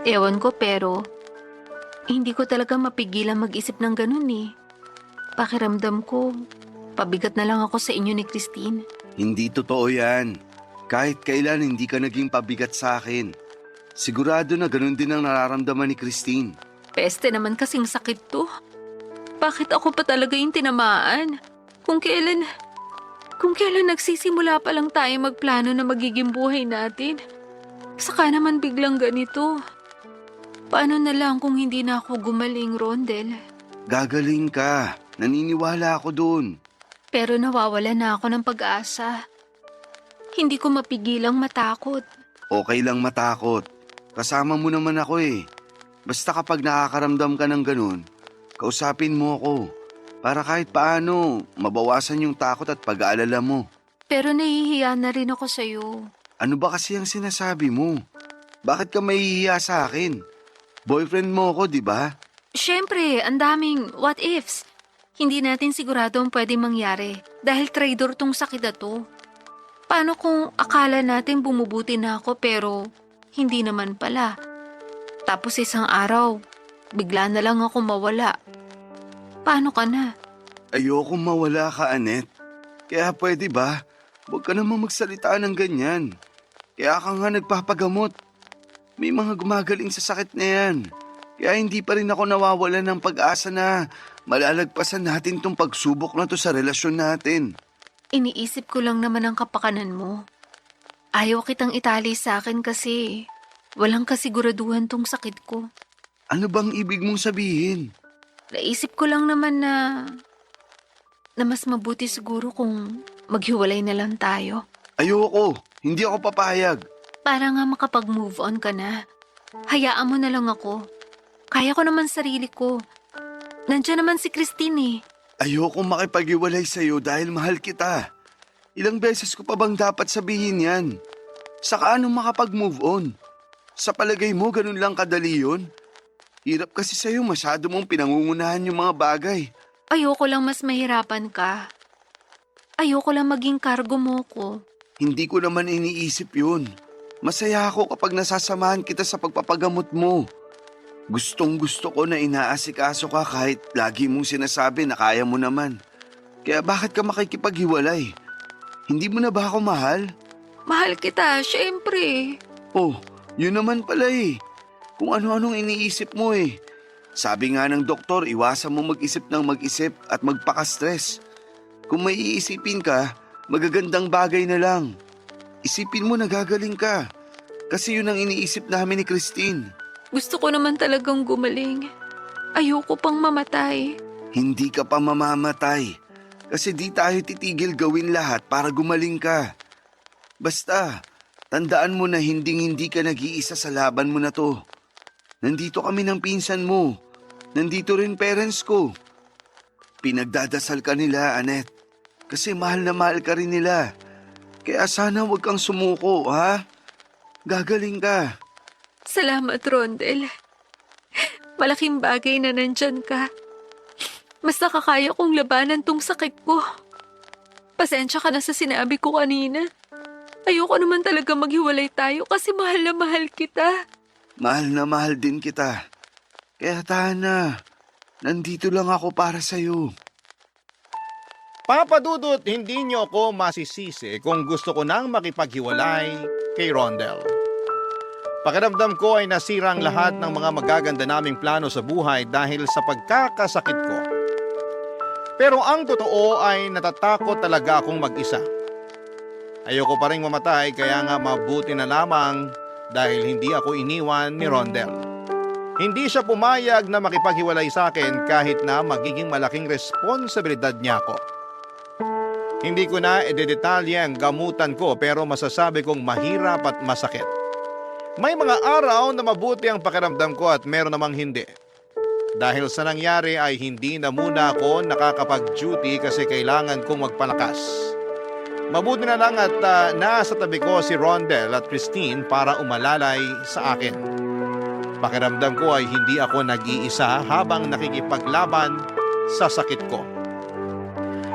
Ewan ko pero hindi ko talaga mapigilan mag-isip ng ganun Pakiramdam ko, pabigat na lang ako sa inyo ni Christine. Hindi totoo yan. Kahit kailan hindi ka naging pabigat sa akin. Sigurado na ganun din ang nararamdaman ni Christine. Peste naman kasing sakit to. Bakit ako pa talaga yung tinamaan? Kung kailan nagsisimula pa lang tayo magplano na magiging buhay natin. Saka naman biglang ganito. Paano na lang kung hindi na ako gumaling, Rondel? Gagaling ka. Naniniwala ako dun. Pero nawawala na ako ng pag-asa. Hindi ko mapigilang matakot. Okay lang matakot. Kasama mo naman ako Basta kapag nakakaramdam ka ng ganun, kausapin mo ako. Para kahit paano, mabawasan yung takot at pag-aalala mo. Pero nahihiya na rin ako sa'yo. Ano ba kasi ang sinasabi mo? Bakit ka mahihiya sa akin? Boyfriend mo ako, di ba? Siyempre, ang daming what ifs. Hindi natin sigurado ang pwedeng mangyari dahil traitor tong sakit na to. Paano kung akala natin bumubuti na ako pero hindi naman pala? Tapos isang araw, bigla na lang ako mawala. Paano ka na? Ayokong mawala ka, Annette. Kaya pwede ba? Huwag ka namang magsalita ng ganyan. Kaya ka nga nagpapagamot. May mga gumagaling sa sakit na yan. Kaya hindi pa rin ako nawawalan ng pag-asa na malalagpasan natin tong pagsubok na to sa relasyon natin. Iniisip ko lang naman ang kapakanan mo. Ayaw kitang itali sa akin kasi walang kasiguraduhan tong sakit ko. Ano bang ibig mong sabihin? Naisip ko lang naman na mas mabuti siguro kung maghiwalay na lang tayo. Ayoko. Hindi ako papayag. Para nga makapag-move on ka na. Hayaan mo na lang ako. Kaya ko naman sarili ko. Nandiyan naman si Christine Ayoko makipag-iwalay sa'yo dahil mahal kita. Ilang beses ko pa bang dapat sabihin yan? Saka ano makapag-move on? Sa palagay mo, ganun lang kadali yun? Hirap kasi sa'yo, masyado mong pinangungunahan yung mga bagay. Ayoko lang mas mahirapan ka. Ayoko lang maging kargo mo ko. Hindi ko naman iniisip yun. Masaya ako kapag nasasamahan kita sa pagpapagamot mo. Gustong-gusto ko na inaasikaso ka kahit lagi mong sinasabi na kaya mo naman. Kaya bakit ka makikipaghiwalay? Hindi mo na ba ako mahal? Mahal kita, syempre. Oh, yun naman pala eh. Kung ano-anong iniisip mo eh. Sabi nga ng doktor, iwasan mo mag-isip ng mag-isip at magpaka-stress. Kung may iisipin ka, magagandang bagay na lang. Isipin mo na gagaling ka. Kasi yun ang iniisip namin ni Christine. Gusto ko naman talagang gumaling. Ayoko pang mamatay. Hindi ka pa mamamatay. Kasi di tayo titigil gawin lahat para gumaling ka. Basta, tandaan mo na hindi ka nag-iisa sa laban mo na to. Nandito kami ng pinsan mo. Nandito rin parents ko. Pinagdadasal ka nila, Annette. Kasi mahal na mahal ka rin nila. Kaya sana huwag kang sumuko, ha? Gagaling ka. Salamat, Rondel. Malaking bagay na nandyan ka. Mas nakakaya kong labanan tong sakit ko. Pasensya ka na sa sinabi ko kanina. Ayoko naman talaga maghiwalay tayo kasi mahal na mahal kita. Mahal na mahal din kita. Kaya Tana, nandito lang ako para sa'yo. Papa Dudut, hindi niyo ako masisisi kung gusto ko nang makipaghiwalay kay Rondel. Pakiramdam ko ay nasirang lahat ng mga magaganda naming plano sa buhay dahil sa pagkakasakit ko. Pero ang totoo ay natatakot talaga akong mag-isa. Ayoko pa rin mamatay kaya nga mabuti na lamang dahil hindi ako iniwan ni Rondel. Hindi siya pumayag na makipaghiwalay sa akin kahit na magiging malaking responsibilidad niya ako. Hindi ko na idedetalye ang gamutan ko pero masasabi kong mahirap at masakit. May mga araw na mabuti ang pakiramdam ko at meron namang hindi. Dahil sa nangyari ay hindi na muna ako nakakapag-duty kasi kailangan kong magpalakas. Mabuti na lang at nasa tabi ko si Rondel at Christine para umalalay sa akin. Pakiramdam ko ay hindi ako nag-iisa habang nakikipaglaban sa sakit ko.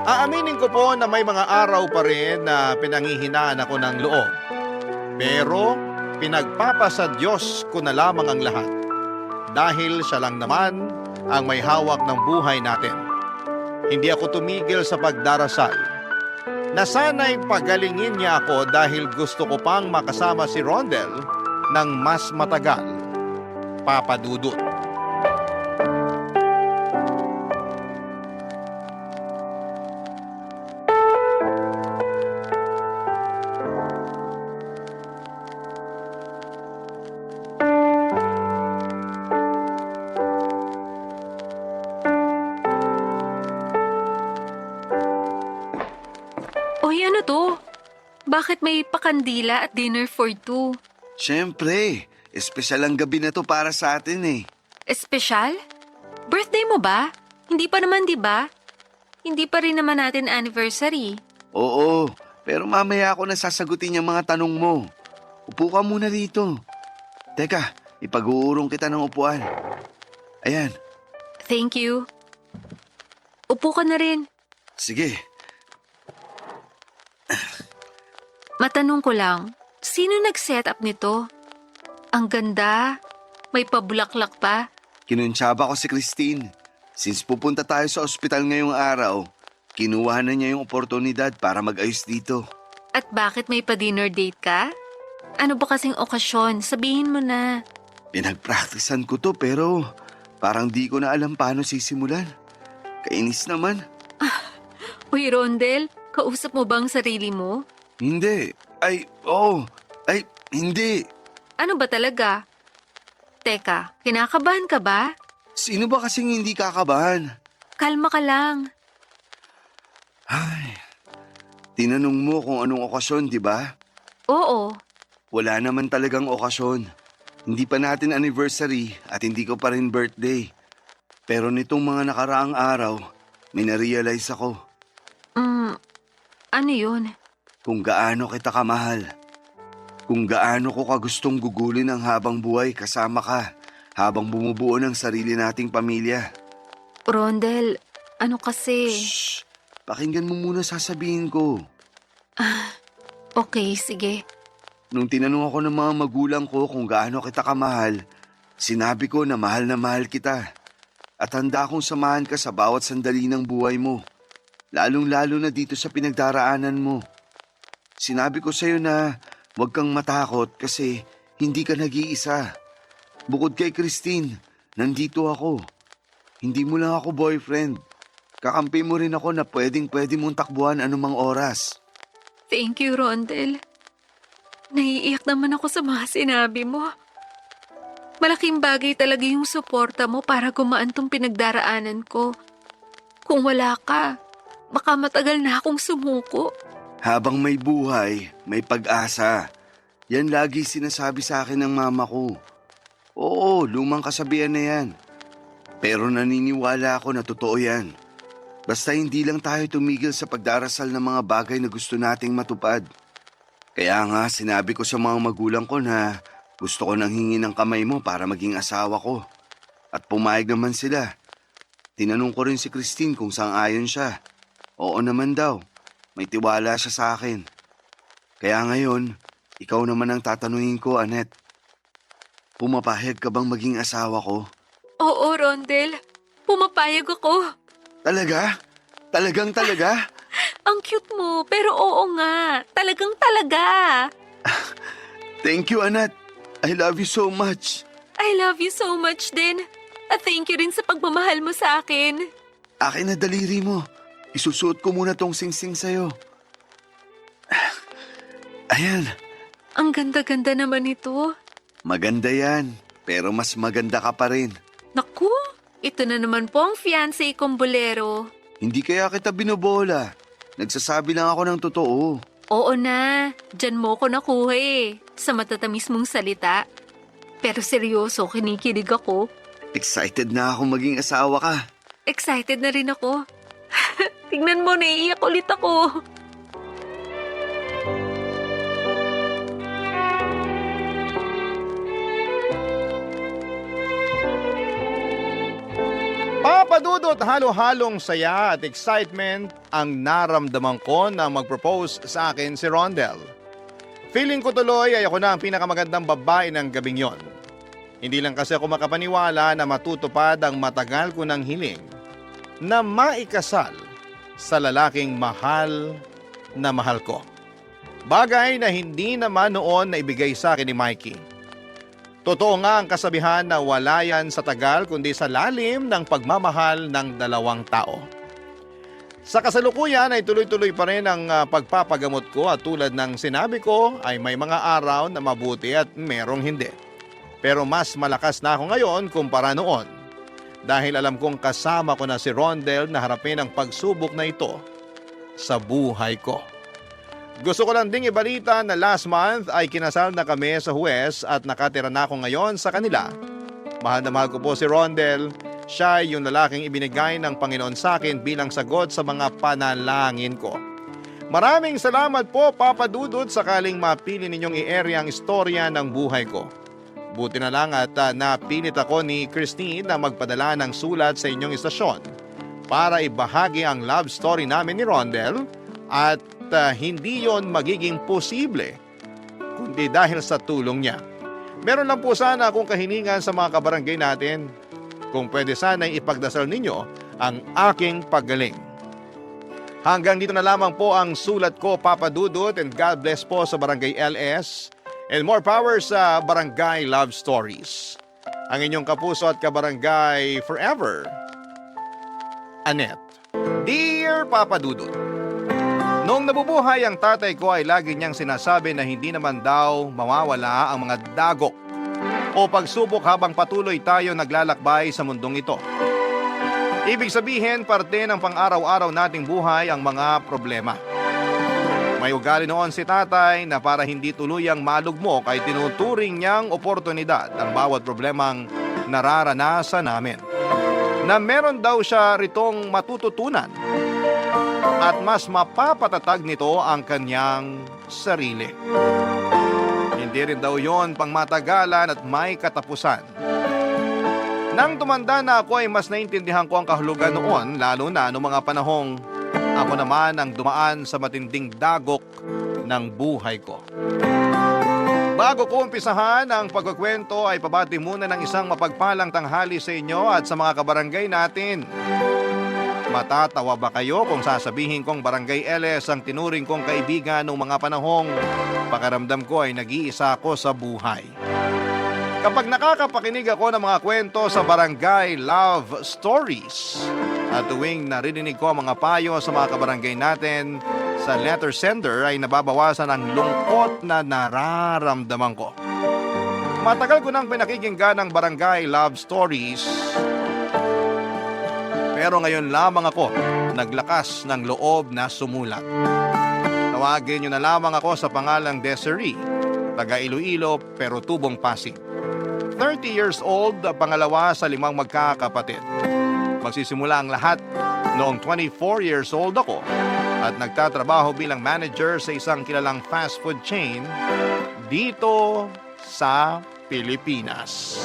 Aaminin ko po na may mga araw pa rin na pinanghihinaan ako ng loob. Pero pinagpapasa Diyos ko na lamang ang lahat. Dahil siya lang naman ang may hawak ng buhay natin. Hindi ako tumigil sa pagdarasal. Na sana'y pagalingin niya ako dahil gusto ko pang makasama si Rondel ng mas matagal. Papa Dudut. Oy, ano to? Bakit may pakandila at dinner for two? Siyempre, espesyal ang gabi na to para sa atin eh. Espesyal? Birthday mo ba? Hindi pa naman, di ba? Hindi pa rin naman natin anniversary. Oo, pero mamaya ako na sasagutin yung mga tanong mo. Upo ka muna dito. Teka, ipag-uurong kita ng upuan. Ayan, Thank you. Upo ka na rin. sige. Matanong ko lang, sino nag-set up nito? Ang ganda. May pabulaklak pa. Kinuntsaba ko si Christine. Since pupunta tayo sa ospital ngayong araw, kinuha na niya yung oportunidad para mag-ayos dito. At bakit may pa-dinner date ka? Ano ba kasing okasyon? Sabihin mo na. Pinagpraktisan ko to pero parang di ko na alam paano sisimulan. Kainis naman. Uy, Rondel, kausap mo bang sarili mo? Hindi. Ay, oo. Ay, hindi. Ano ba talaga? Teka, kinakabahan ka ba? Sino ba kasing hindi kakabahan? Kalma ka lang. Ay, tinanong mo kung anong okasyon, di ba? Oo. Wala naman talagang okasyon. Hindi pa natin anniversary at hindi ko pa rin birthday. Pero nitong mga nakaraang araw, may na-realize ako Ano yun? kung gaano kita kamahal. Kung gaano ko kagustong gugulin ang habang buhay kasama ka habang bumubuo ng sarili nating pamilya. Rondel, ano kasi? Shh! Pakinggan mo muna sasabihin ko. Okay, sige. Nung tinanong ako ng mga magulang ko kung gaano kita kamahal, Sinabi ko na mahal kita at handa akong samahan ka sa bawat sandali ng buhay mo, lalong-lalo na dito sa pinagdaraanan mo. Sinabi ko sa'yo na huwag kang matakot kasi hindi ka nag-iisa. Bukod kay Christine, nandito ako. Hindi mo lang ako boyfriend. Kakampi mo rin ako na pwedeng-pwede mong takbuhan anumang oras. Thank you, Rondel. Naiiyak naman ako sa mga sinabi mo. Malaking bagay talaga yung suporta mo para gumaan tong pinagdaraanan ko. Kung wala ka, baka matagal na akong sumuko. Habang may buhay, may pag-asa. Yan lagi sinasabi sa akin ng mama ko. Oo, lumang kasabihan na yan. Pero naniniwala ako na totoo yan. Basta hindi lang tayo tumigil sa pagdarasal ng mga bagay na gusto nating matupad. Kaya nga sinabi ko sa mga magulang ko na gusto ko nang hingi ng kamay mo para maging asawa ko. At pumayag naman sila. Tinanong ko rin si Christine kung sang-ayon siya. Oo naman daw. May tiwala siya sa akin. Kaya ngayon, ikaw naman ang tatanungin ko, Annette. Pumapahayag ka bang maging asawa ko? Oo, Rondel. Pumapayag ako. Talaga? Talaga? Ang cute mo, pero oo nga. Talagang talaga. Thank you, Annette. I love you so much. I love you so much din. At thank you rin sa pagmamahal mo sa akin. Akin na daliri mo. Isusuot ko muna tong singsing sa'yo. Ayan. Ang ganda-ganda naman ito. Maganda yan. Pero mas maganda ka pa rin. Naku, ito na naman po ang fiancé kong bolero. Hindi kaya kita binobola. Nagsasabi lang ako ng totoo. Oo na, dyan mo ko nakuha sa matatamis mong salita. Pero seryoso, kinikilig ako. Excited na ako maging asawa ka. Excited na rin ako. Tingnan mo, naiiyak ulit ako. Papadudot, halo-halong saya at excitement ang naramdaman ko na mag-propose sa akin si Rondel. Feeling ko tuloy ay ako na ang pinakamagandang babae ng gabing yon. Hindi lang kasi ako makapaniwala na matutupad ang matagal ko ng hiling na maikasal sa lalaking mahal na mahal ko. Bagay na hindi naman noon na ibigay sa akin ni Mikey. Totoo nga ang kasabihan na wala yan sa tagal kundi sa lalim ng pagmamahal ng dalawang tao. Sa kasalukuyan ay tuloy-tuloy pa rin ang pagpapagamot ko at tulad ng sinabi ko ay may mga araw na mabuti at merong hindi. Pero mas malakas na ako ngayon kumpara noon dahil alam kong kasama ko na si Rondel na harapin ang pagsubok na ito sa buhay ko. Gusto ko lang ding ibalita na last month ay kinasal na kami sa huwes at nakatira na ako ngayon sa kanila. Mahal na mahal ko po si Rondel. Siya ay yung lalaking ibinigay ng Panginoon sa akin bilang sagot sa mga panalangin ko. Maraming salamat po, Papa Dudut, sakaling mapili ninyong i-area ang istorya ng buhay ko. Buti na lang at napilit ako ni Christine na magpadala ng sulat sa inyong istasyon para ibahagi ang love story namin ni Rondel at hindi yon magiging posible kundi dahil sa tulong niya. Meron lang po sana akong kahilingan sa mga kabarangay natin. Kung pwede sana ipagdasal ninyo ang aking paggaling. Hanggang dito na lamang po ang sulat ko, Papa Dudut, and God bless po sa Barangay LS and more power sa Barangay Love Stories. Ang inyong kapuso at kabarangay forever, Annette. Dear Papa Dudut, noong nabubuhay ang tatay ko ay lagi niyang sinasabi na hindi naman daw mawawala ang mga dagok o pagsubok habang patuloy tayo naglalakbay sa mundong ito. Ibig sabihin, parte ng pang-araw-araw nating buhay ang mga problema. May ugali noon si tatay na para hindi tuluyang malugmok ay tinuturing niyang oportunidad ang bawat problemang nararanasan namin. Na meron daw siya ritong matututunan at mas mapapatatag nito ang kanyang sarili. Hindi rin daw yon pangmatagalan at may katapusan. Nang tumanda na ako ay mas naintindihan ko ang kahulugan noon, lalo na noong mga panahong ako naman ang dumaan sa matinding dagok ng buhay ko. Bago ko umpisahan ang pagkukwento ay pabati muna ng isang mapagpalang tanghali sa inyo at sa mga kabarangay natin. Matatawa ba kayo kung sasabihin kong Barangay LS ang tinuring kong kaibigan noong mga panahong pakiramdam ko ay nag-iisa ako sa buhay? Kapag nakakapakinig ako ng mga kwento sa Barangay Love Stories at tuwing naririnig ko ang mga payo sa mga kabarangay natin sa letter sender ay nababawasan ang lungkot na nararamdaman ko. Matagal ko nang pinakikinggan ng Barangay Love Stories, pero ngayon lamang ako naglakas ng loob na sumulat. Tawagin niyo na lamang ako sa pangalang Desiree, taga Iloilo pero tubong Pasig. 30 years old, pangalawa sa 5 magkakapatid. Magsisimula ang lahat noong 24 years old ako at nagtatrabaho bilang manager sa isang kilalang fast food chain dito sa Pilipinas.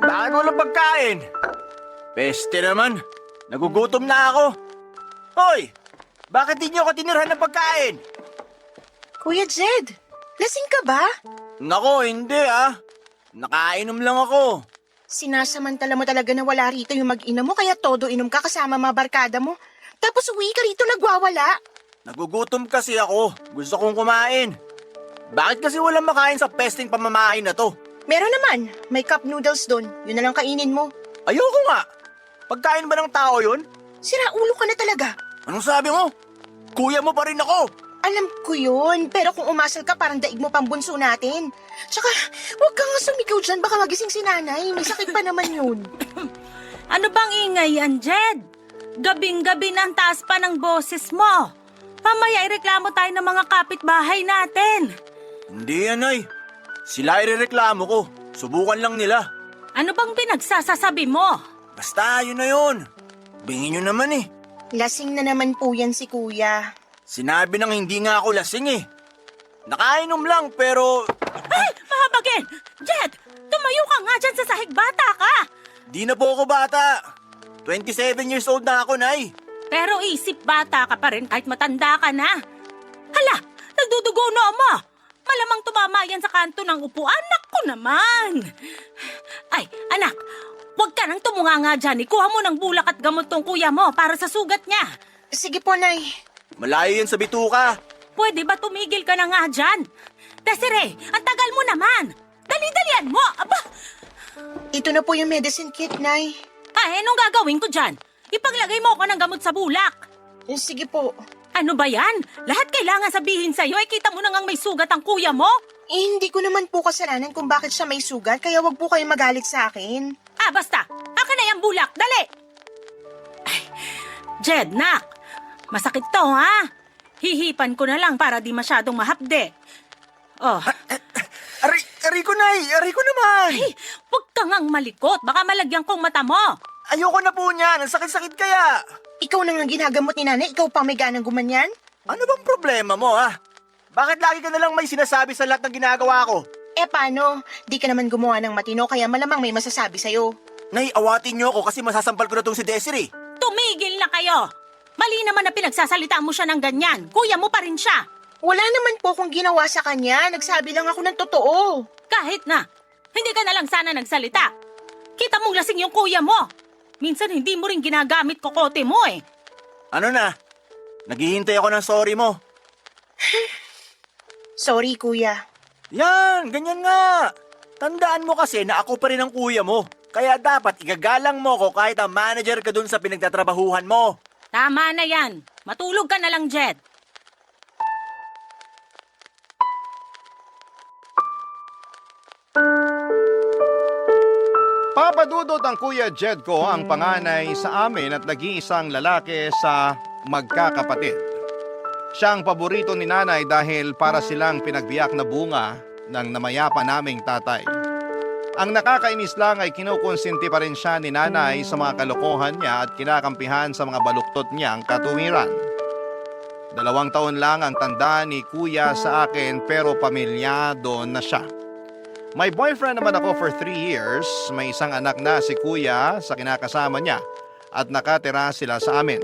Bakit walang pagkain? Peste naman. Nagugutom na ako. Hoy! Bakit di niyo ako tinirhan ng pagkain? Kuya Jed, lasing ka ba? Nako, hindi ah. Nakainom lang ako. Sinasamantala mo talaga na wala rito yung mag-ina mo kaya todo inom ka kasama mga barkada mo. Tapos uwi ka rito nagwawala. Nagugutom kasi ako. Gusto kong kumain. Bakit kasi walang makain sa pesting pamamahay na to? Meron naman, may cup noodles doon. Yun na lang kainin mo. Ayoko nga. Pagkain ba ng tao yun? Sira ulo ka na talaga. Anong sabi mo? Kuya mo pa rin ako. Alam ko yun, pero kung umasal ka parang daig mo pang bunso natin. Tsaka, huwag ka nga sumigaw dyan, baka magising si nanay. May sakit pa naman yun. Ano bang ingay yan, Jed? Gabing-gabi na ang taas pa ng boses mo. Mamaya ireklamo tayo ng mga kapitbahay natin. Hindi yan ay. Sila irereklamo ko. Subukan lang nila. Ano bang pinagsasasabi mo? Basta, yun na yun. Bingin nyo naman eh. Lasing na naman po yan si kuya. Sinabi nang hindi nga ako lasing eh. Nakainom lang pero... Ay, mahabagin! Jed, tumayo ka nga dyan sa sahig, bata ka! Di na po ako bata. 27 years old na ako, Nay. Pero isip bata ka pa rin kahit matanda ka na. Hala, nagdudugo na mo! Malamang tumama yan sa kanto ng upuan. Naku naman! Ay, anak, huwag ka nang tumunga nga dyan. Ikuha mo ng bulak at gamot tong kuya mo para sa sugat niya. Sige po, Nay. Malayo yan sa bituka. Pwede ba tumigil ka na nga dyan? Desiree, ang tagal mo naman! Dali-dalian mo! Aba! Ito na po yung medicine kit, Nay. Ay, anong gagawin ko dyan? Ipaglagay mo ako ng gamot sa bulak. Sige po. Ano ba yan? Lahat kailangan sabihin sa'yo ay kita mo na ngang may sugat ang kuya mo? Hindi ko naman po kasalanan kung bakit siya may sugat, kaya wag po kayo magalit sa akin. Ah, basta! Akin na yung bulak! Dali! Ay, Jed, nak! Masakit to, ha? Hihipan ko na lang para di masyadong mahapde. Oh, Aray ko, Nay. Aray ko naman. ay, huwag ka ngang malikot. Baka malagyan kong mata mo. Ayoko na po niyan. Ang sakit-sakit kaya. Ikaw na nga ginagamot ni nanay, ikaw pa may ganang gumanyan? Ano bang problema mo, ha? Bakit lagi ka nalang may sinasabi sa lahat ng ginagawa ko? Eh paano? Di ka naman gumawa ng matino kaya malamang may masasabi sa'yo. Nay, awatin niyo ako kasi masasampal ko na tong si Desiree. Tumigil na kayo! Mali naman na pinagsasalita mo siya ng ganyan. Kuya mo pa rin siya. Wala naman po akong ginawa sa kanya, nagsabi lang ako ng totoo. Kahit na, hindi ka na lang sana nagsalita. Kita mong lasing yung kuya mo. Minsan hindi mo rin ginagamit kokote mo eh. Ano na? Naghihintay ako ng sorry mo. Sorry, kuya. Yan, ganyan nga. Tandaan mo kasi na ako pa rin ang kuya mo. Kaya dapat igagalang mo ko kahit ang manager ka dun sa pinagtatrabahuhan mo. Tama na yan. Matulog ka na lang, Jed. Papadudot ang Kuya Jed ko ang panganay sa amin at nag-iisang lalaki sa magkakapatid. Siya ang paborito ni nanay dahil para silang pinagbiyak na bunga ng namayapa naming tatay. Ang nakakainis lang ay kinukonsinti pa rin siya ni nanay sa mga kalokohan niya at kinakampihan sa mga baluktot niyang katuwiran. 2 taon lang ang tanda ni kuya sa akin pero pamilyado na siya. May boyfriend naman ako for 3 years. May isang anak na si kuya sa kinakasama niya at nakatira sila sa amin.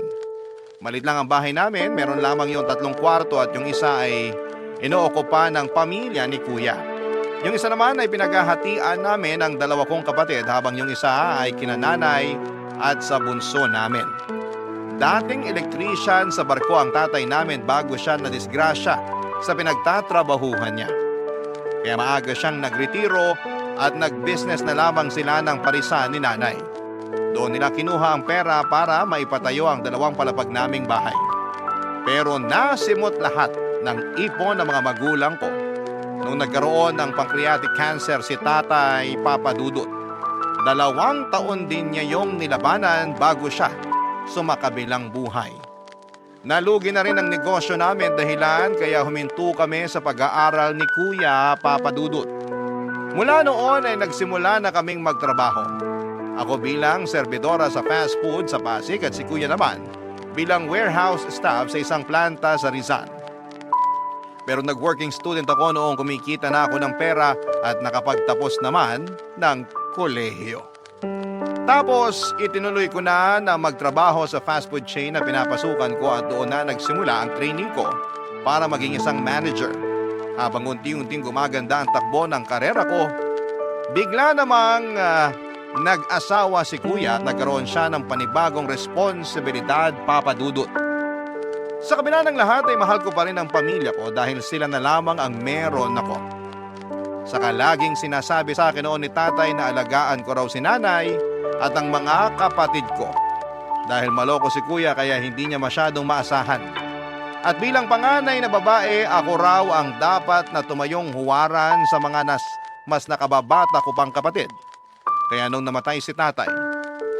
Malit lang ang bahay namin, meron lamang yung 3 kwarto at yung isa ay inookupa ng pamilya ni kuya. Yung isa naman ay pinaghahatian namin ng 2 kong kapatid habang yung isa ay kinananay at sa bunso namin. Dating electrician sa barko ang tatay namin bago siya nadisgrasya sa pinagtatrabahuhan niya. Kaya maaga siyang nagretiro at nag-business na lamang sila ng parisan ni nanay. Doon nila kinuha ang pera para maipatayo ang 2 palapag naming bahay. Pero nasimot lahat ng ipon ng mga magulang ko nung nagkaroon ng pancreatic cancer si Tatay Papa Dudut. 2 taon din niya yung nilabanan bago siya sumakabilang buhay. Nalugi na rin ang negosyo namin dahilan kaya huminto kami sa pag-aaral ni Kuya Papa Dudut. Mula noon ay nagsimula na kaming magtrabaho. Ako bilang serbidora sa fast food sa Pasig at si Kuya naman bilang warehouse staff sa isang planta sa Rizal. Pero nag-working student ako noong kumikita na ako ng pera at nakapagtapos naman ng kolehiyo. Tapos itinuloy ko na magtrabaho sa fast food chain na pinapasukan ko at doon na nagsimula ang training ko para maging isang manager. Habang unti-unting gumaganda ang takbo ng karera ko, bigla namang nag-asawa si Kuya at nagkaroon siya ng panibagong responsibilidad, Papa Dudut. Sa kabila ng lahat ay mahal ko pa rin ang pamilya ko dahil sila na lamang ang meron ako. Saka laging sinasabi sa akin noon ni tatay na alagaan ko raw si nanay at ang mga kapatid ko. Dahil maloko si Kuya kaya hindi niya masyadong maasahan. At bilang panganay na babae, ako raw ang dapat na tumayong huwaran sa mga mas nakababata ko pang kapatid. Kaya nung namatay si tatay,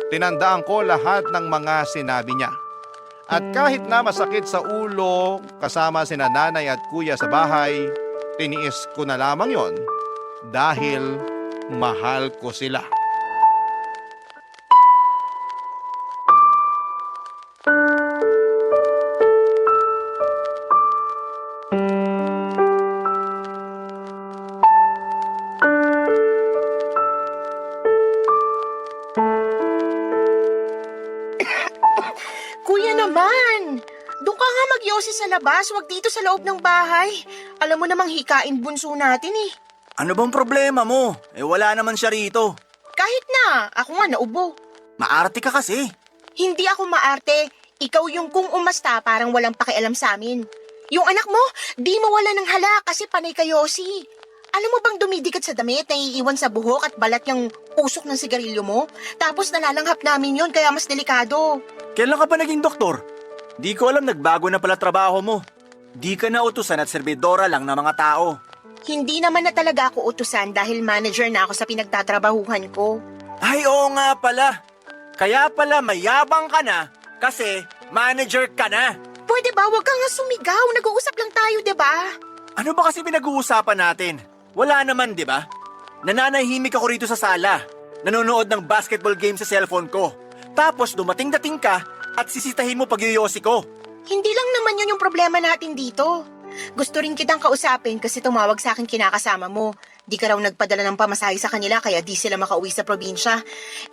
tinandaan ko lahat ng mga sinabi niya. At kahit na masakit sa ulo kasama sina nanay at kuya sa bahay, tiniis ko na lamang yon dahil mahal ko sila. Kuya naman, doon ka nga magyosi sa labas, wag dito sa loob ng bahay. Alam mo namang hikain bunso natin eh. Ano bang problema mo? Wala naman siya rito. Kahit na, ako nga naubo. Maarte ka kasi. Hindi ako maarte, ikaw yung kung umasta parang walang pakialam sa amin. Yung anak mo, di mawala ng hala kasi panay ka yosi. Alam mo bang dumidikit sa damit, naiiwan sa buhok at balat yung usok ng sigarilyo mo? Tapos nalalanghap namin yun kaya mas delikado. Kailan ka pa naging doktor? Di ko alam nagbago na pala trabaho mo. Di ka na utusan at serbidora lang ng mga tao. Hindi naman na talaga ako utusan dahil manager na ako sa pinagtatrabahuhan ko. Ay, oo nga pala. Kaya pala mayabang ka na kasi manager ka na. Pwede ba wag kang nga sumigaw? Nag-uusap lang tayo, 'di ba? Ano ba kasi pinag-uusapan natin? Wala naman, di ba? Nananahimik ako rito sa sala. Nanonood ng basketball game sa cellphone ko. Tapos dumating-dating ka at sisitahin mo pagyoyosi ko. Hindi lang naman yun yung problema natin dito. Gusto rin kitang kausapin kasi tumawag sa akin kinakasama mo. Di ka raw nagpadala ng pamasahe sa kanila kaya di sila makauwi sa probinsya.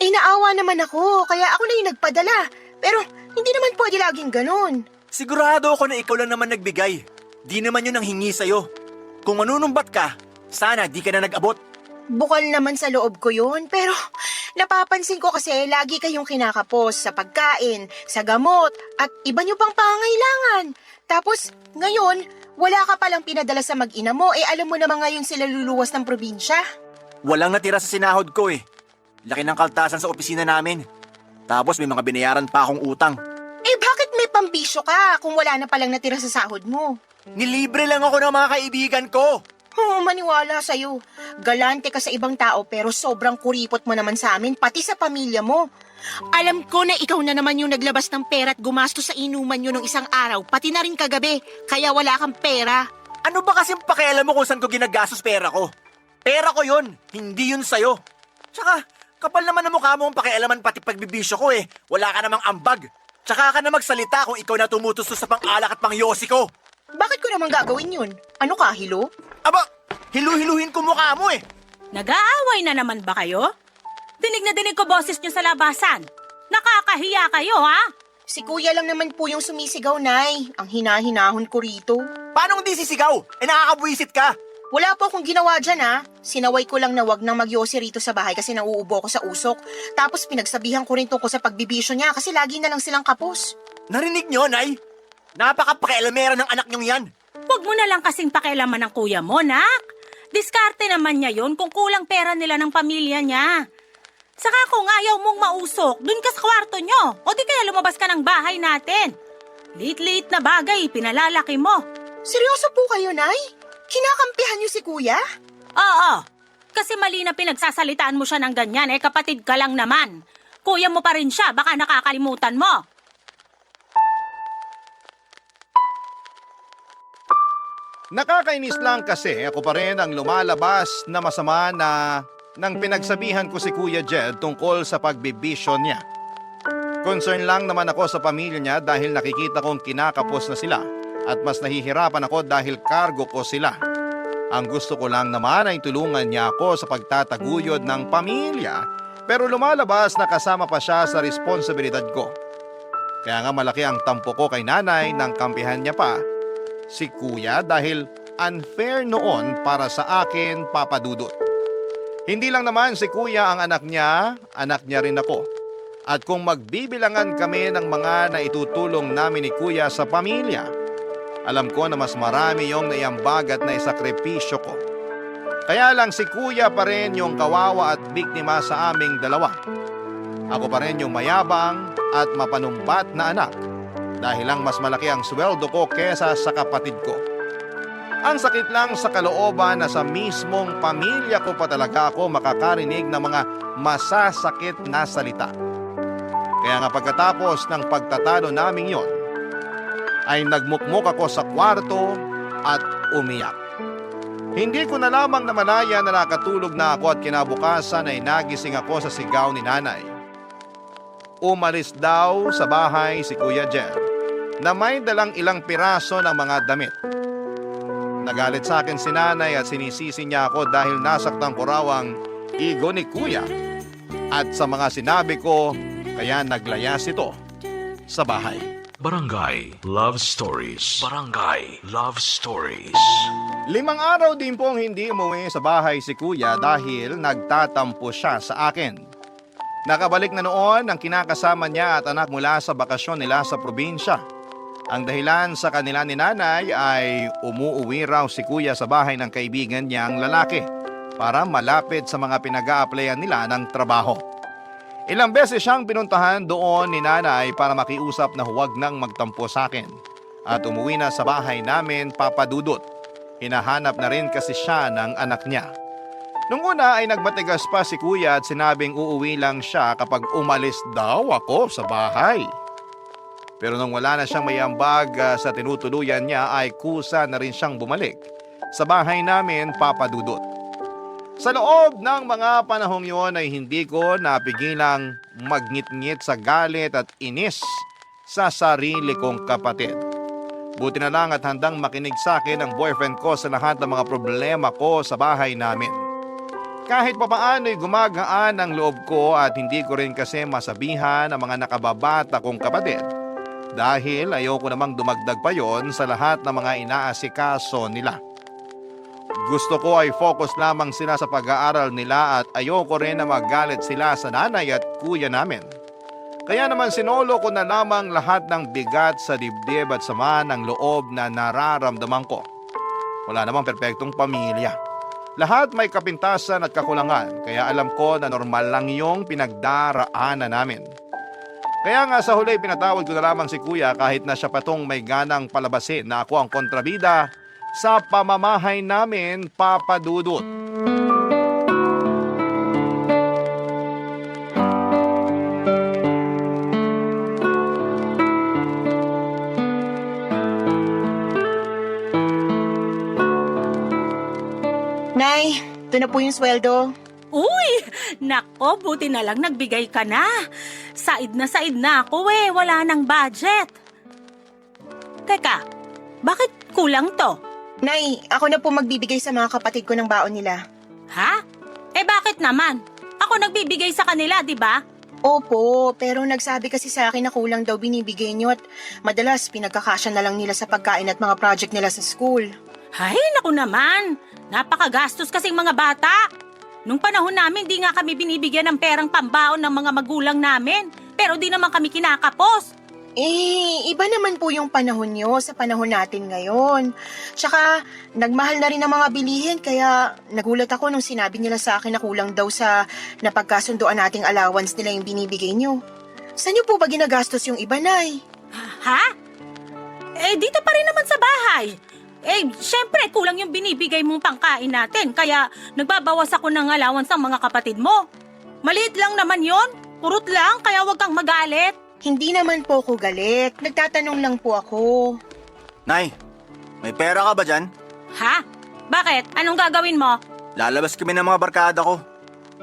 Naawa naman ako kaya ako na yung nagpadala. Pero hindi naman pwede laging ganun. Sigurado ako na ikaw lang naman nagbigay. Di naman yun ang hingi sa'yo. Kung manunumbat ka, sana di ka na nag-abot. Bukal naman sa loob ko yun, pero napapansin ko kasi lagi kayong kinakapos sa pagkain, sa gamot, at iba nyo pang pangangailangan. Tapos, ngayon, wala ka palang pinadala sa mag-ina mo, alam mo naman ngayon sila luluwas ng probinsya. Walang natira sa sinahod ko eh. Laki ng kaltasan sa opisina namin. Tapos may mga binayaran pa akong utang. Bakit may pambisyo ka kung wala na palang natira sa sahod mo? Nilibre lang ako ng mga kaibigan ko. Maniwala sa'yo. Galante ka sa ibang tao pero sobrang kuripot mo naman sa amin, pati sa pamilya mo. Alam ko na ikaw na naman yung naglabas ng pera at gumastos sa inuman nyo ng isang araw, pati na rin kagabi, kaya wala kang pera. Ano ba kasing pakialam mo kung saan ko ginagastos pera ko? Pera ko yun, hindi yun sa'yo. Tsaka, kapal naman ang mukha mo ang pakialaman pati pagbibisyo ko eh. Wala ka namang ambag. Tsaka ka na magsalita kung ikaw na tumutustos sa pang-alak at pang-yosi ko. Bakit ko naman gagawin yun? Ano ka, Hilo? Aba, hilu-hiluhin ko mukha mo eh. Nag-aaway na naman ba kayo? Dinig na dinig ko boses niyo sa labasan. Nakakahiya kayo, ha? Si Kuya lang naman po yung sumisigaw, Nay. Ang hinahinahon ko rito. Paano hindi sisigaw? Eh nakakabwisit ka. Wala po akong ginawa dyan, ha? Sinaway ko lang na wag nang magyosi rito sa bahay kasi nauubo ko sa usok. Tapos pinagsabihan ko rin tungkol sa pagbibisyo niya kasi lagi na lang silang kapos. Narinig nyo, Nay? Napaka-pakialamera ng anak nyong yan. Huwag mo na lang kasing pakialaman ng kuya mo, nak. Diskarte naman niya yon kung kulang pera nila ng pamilya niya. Saka kung ayaw mong mausok, dun ka sa kwarto nyo. O di kaya lumabas ka ng bahay natin. Liit-liit na bagay, pinalalaki mo. Seryoso po kayo, Nay? Kinakampihan niyo si Kuya? Oo, kasi mali na pinagsasalitaan mo siya ng ganyan, kapatid ka lang naman. Kuya mo pa rin siya, baka nakakalimutan mo. Nakakainis lang kasi ako pa rin ang lumalabas na masama na nang pinagsabihan ko si Kuya Jed tungkol sa pagbibisyo niya. Concern lang naman ako sa pamilya niya dahil nakikita kong kinakapos na sila at mas nahihirapan ako dahil kargo ko sila. Ang gusto ko lang naman ay tulungan niya ako sa pagtataguyod ng pamilya pero lumalabas na kasama pa siya sa responsibilidad ko. Kaya nga malaki ang tampo ko kay nanay nang kampihan niya pa si Kuya dahil unfair noon para sa akin, Papa Dudut. Hindi lang naman si Kuya ang anak niya rin ako. At kung magbibilangan kami ng mga naitutulong namin ni Kuya sa pamilya, alam ko na mas marami yung naiambag at naisakripisyo ko. Kaya lang si Kuya pa rin yung kawawa at biktima sa aming dalawa. Ako pa rin yung mayabang at mapanumbat na anak dahil lang mas malaki ang sweldo ko kesa sa kapatid ko. Ang sakit lang sa kalooban na sa mismong pamilya ko pa talaga ako makakarinig ng mga masasakit na salita. Kaya nga pagkatapos ng pagtatalo naming yon, ay nagmukmuk ako sa kwarto at umiyak. Hindi ko na lamang namalaya na nakatulog na ako at kinabukasan ay nagising ako sa sigaw ni nanay. Umalis daw sa bahay si Kuya Jed na may dalang ilang piraso ng mga damit. Nagalit sa akin si nanay at sinisisi niya ako dahil nasaktan ko raw ang ego ni Kuya. At sa mga sinabi ko, kaya naglayas ito sa bahay. Barangay Love Stories. Barangay Love Stories. 5 araw din pong hindi umuwi sa bahay si Kuya dahil nagtatampo siya sa akin. Nakabalik na noon ang kinakasama niya at anak mula sa bakasyon nila sa probinsya. Ang dahilan sa kanila ni nanay ay umuuwi raw si Kuya sa bahay ng kaibigan niyang lalaki para malapit sa mga pinag-a-applyan nila ng trabaho. Ilang beses siyang pinuntahan doon ni nanay para makiusap na huwag nang magtampo sa akin. At umuwi na sa bahay namin, Papa Dudut. Hinahanap na rin kasi siya ng anak niya. Nung una ay nagmatigas pa si Kuya at sinabing uuwi lang siya kapag umalis daw ako sa bahay. Pero nung wala na siyang mayambag sa tinutuluyan niya ay kusa na rin siyang bumalik sa bahay namin, Papa Dudut. Sa loob ng mga panahong yon ay hindi ko napigilang magngit-ngit sa galit at inis sa sarili kong kapatid. Buti na lang at handang makinig sa akin ang boyfriend ko sa lahat ng mga problema ko sa bahay namin. Kahit papaano'y gumagaan ang loob ko at hindi ko rin kasi masabihan ang mga nakababata kong kapatid. Dahil ayoko namang dumagdag pa yon sa lahat ng mga inaasikaso nila. Gusto ko ay focus lamang sila sa pag-aaral nila at ayoko rin na magalit sila sa nanay at kuya namin. Kaya naman sinolo ko na lamang lahat ng bigat sa dibdib at sama ng loob na nararamdaman ko. Wala namang perpektong pamilya. Lahat may kapintasan at kakulangan kaya alam ko na normal lang yung pinagdaraanan namin. Kaya nga sa huli pinatawad ko na lamang si Kuya kahit na siya patong may ganang palabasin na ako ang kontrabida sa pamamahay namin, Papa Dudut. Nay, ito na po yung sweldo. Uy, nako, buti na lang nagbigay ka na. Said na ako wala nang budget. Teka, bakit kulang to? Nay, ako na po magbibigay sa mga kapatid ko ng baon nila. Ha? Bakit naman? Ako nagbibigay sa kanila, di ba? Opo, pero nagsabi kasi sa akin na kulang daw binibigay niyo at madalas pinagkakasya na lang nila sa pagkain at mga project nila sa school. Ay, naku naman. Napakagastos kasing mga bata. Nung panahon namin, di nga kami binibigyan ng perang pambaon ng mga magulang namin. Pero di naman kami kinakapos. Iba naman po yung panahon nyo sa panahon natin ngayon. Tsaka, nagmahal na rin ang mga bilihin kaya nagulat ako nung sinabi nila sa akin na kulang daw sa napagkasunduan nating allowance nila yung binibigay nyo. Saan nyo po ba ginagastos yung iba, Nay? Ha? Dito pa rin naman sa bahay. Syempre, kulang yung binibigay mong pangkain natin. Kaya, nagbabawas ako ng allowance ng mga kapatid mo. Maliit lang naman yon. Purot lang, kaya wag kang magalit. Hindi naman po ako galit. Nagtatanong lang po ako. Nay, may pera ka ba dyan? Ha? Bakit? Anong gagawin mo? Lalabas kami ng mga barkada ko.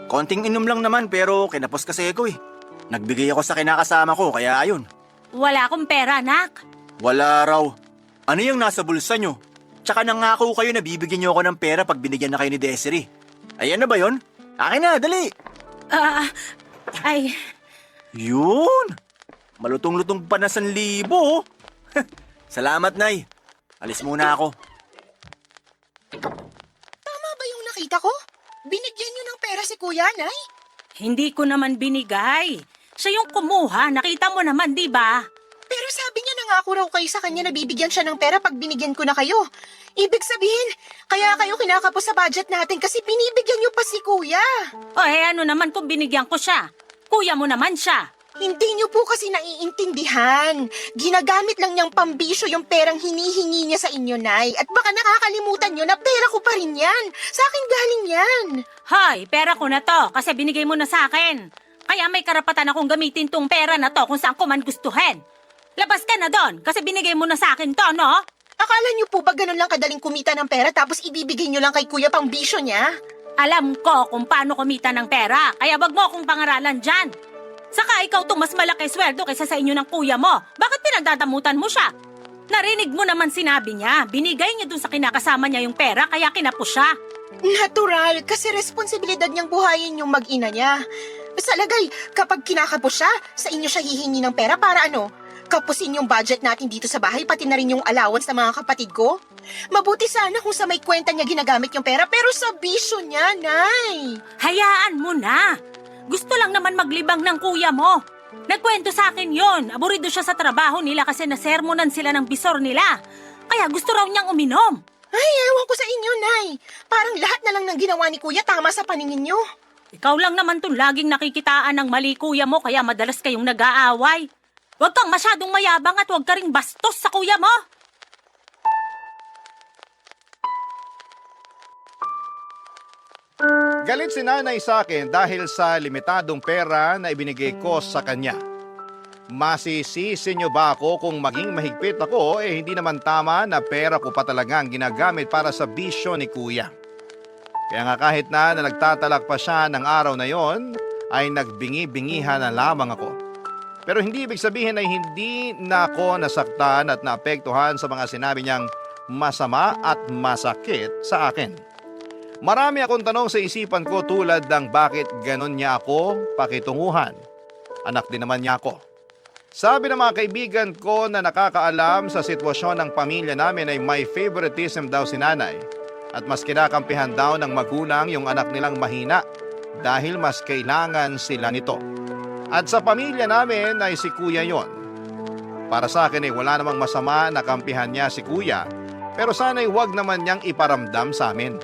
Konting inom lang naman pero kinapos kasi ako eh. Nagbigay ako sa kinakasama ko kaya ayun. Wala akong pera, anak. Wala raw. Ano yung nasa bulsa nyo? Tsaka nangako kayo na bibigyan nyo ako ng pera pag binigyan na kayo ni Desiree. Ayan na ba yon? Akin na, dali! Ay, Yun! Malutong-lutong pa na 1,000. Salamat, Nay. Alis muna ako. Tama ba yung nakita ko? Binigyan nyo ng pera si Kuya, Nay? hindi ko naman binigay. Siya yung kumuha, nakita mo naman, di ba? Pero sabi niya nangako raw kayo sa kanya na bibigyan siya ng pera pag binigyan ko na kayo. Ibig sabihin, kaya kayo kinakapos sa budget natin kasi binibigyan niyo pa si Kuya. Ano naman kung binigyan ko siya? Kuya mo naman siya. Hindi niyo po kasi naiintindihan. Ginagamit lang niyang pambisyo yung perang hinihingi niya sa inyo, Nay. At baka nakakalimutan niyo na pera ko pa rin yan. Sa akin galing yan. Hoy, pera ko na to kasi binigay mo na sa akin. Kaya may karapatan akong gamitin tong pera na to kung saan ko man gustuhin. Labas ka na doon kasi binigay mo na sa akin to, no? Akala niyo po ba ganun lang kadaling kumita ng pera tapos ibibigay niyo lang kay Kuya pang bisyo niya? Alam ko kung paano kumita ng pera, kaya wag mo akong pangaralan dyan. Saka ikaw tong mas malaki sweldo kaysa sa inyo ng kuya mo. Bakit pinagdadamutan mo siya? Narinig mo naman sinabi niya, binigay niya dun sa kinakasama niya yung pera kaya kinapos siya. Natural, kasi responsibilidad niyang buhayin yung mag-ina niya. Sa lagay, kapag kinakapos siya, sa inyo siya hihingi ng pera para ano? Kapusin yung budget natin dito sa bahay, pati na rin yung allowance ng mga kapatid ko. Mabuti sana kung sa may kwenta niya ginagamit yung pera, pero sa bisyo niya, Nay. Hayaan mo na. Gusto lang naman maglibang ng kuya mo. Nagkwento sa akin yon. Aburido siya sa trabaho nila kasi nasermonan sila ng bisor nila. Kaya gusto raw niyang uminom. Ay, ewan ko sa inyo, Nay. Parang lahat na lang ng ginawa ni Kuya tama sa paningin niyo. Ikaw lang naman tong laging nakikitaan ng mali kuya mo kaya madalas kayong nag-aaway. Huwag kang masyadong mayabang at huwag ka ring bastos sa kuya mo. Galit si nanay sa akin dahil sa limitadong pera na ibinigay ko sa kanya. Masisisi niyo ba ako kung maging mahigpit ako hindi naman tama na pera ko pa talaga ang ginagamit para sa bisyo ni kuya. Kaya nga kahit na nagtatalak pa siya ng araw na yon ay nagbingi-bingihan na lamang ako. Pero hindi ibig sabihin ay hindi na ako nasaktan at naapektuhan sa mga sinabi niyang masama at masakit sa akin. Marami akong tanong sa isipan ko tulad ng bakit ganon niya ako pakitunguhan. Anak din naman niya ako. Sabi ng mga kaibigan ko na nakakaalam sa sitwasyon ng pamilya namin ay may favoritism daw si nanay at mas kinakampihan daw ng magulang yung anak nilang mahina dahil mas kailangan sila nito. At sa pamilya namin ay si kuya yon. Para sa akin ay wala namang masama na kampihan niya si kuya pero sana'y wag naman niyang iparamdam sa amin.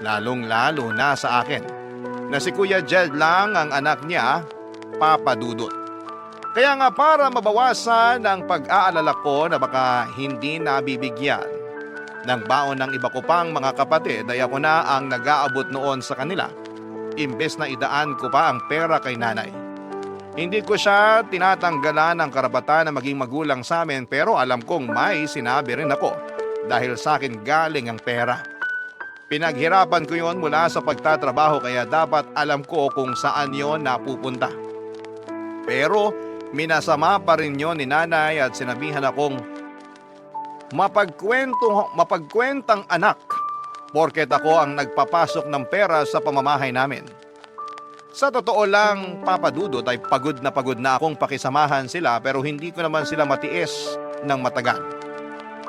Lalong-lalo na sa akin na si Kuya Jed lang ang anak niya, Papa Dudut. Kaya nga para mabawasan ang pag-aalala ko na baka hindi nabibigyan ng baon ng iba ko pang mga kapatid ay ako na ang nag-aabot noon sa kanila imbes na idaan ko pa ang pera kay nanay. Hindi ko siya tinatanggalan ng karapatan na maging magulang sa amin pero alam kong may sinabi rin ako dahil sa akin galing ang pera. Pinaghirapan ko yon mula sa pagtatrabaho kaya dapat alam ko kung saan yon napupunta. Pero minasama pa rin yon ni nanay at sinabihan akong mapagkwentang anak porket ako ang nagpapasok ng pera sa pamamahay namin. Sa totoo lang, Papa Dudut, ay pagod na akong pakisamahan sila pero hindi ko naman sila matiis ng matagal.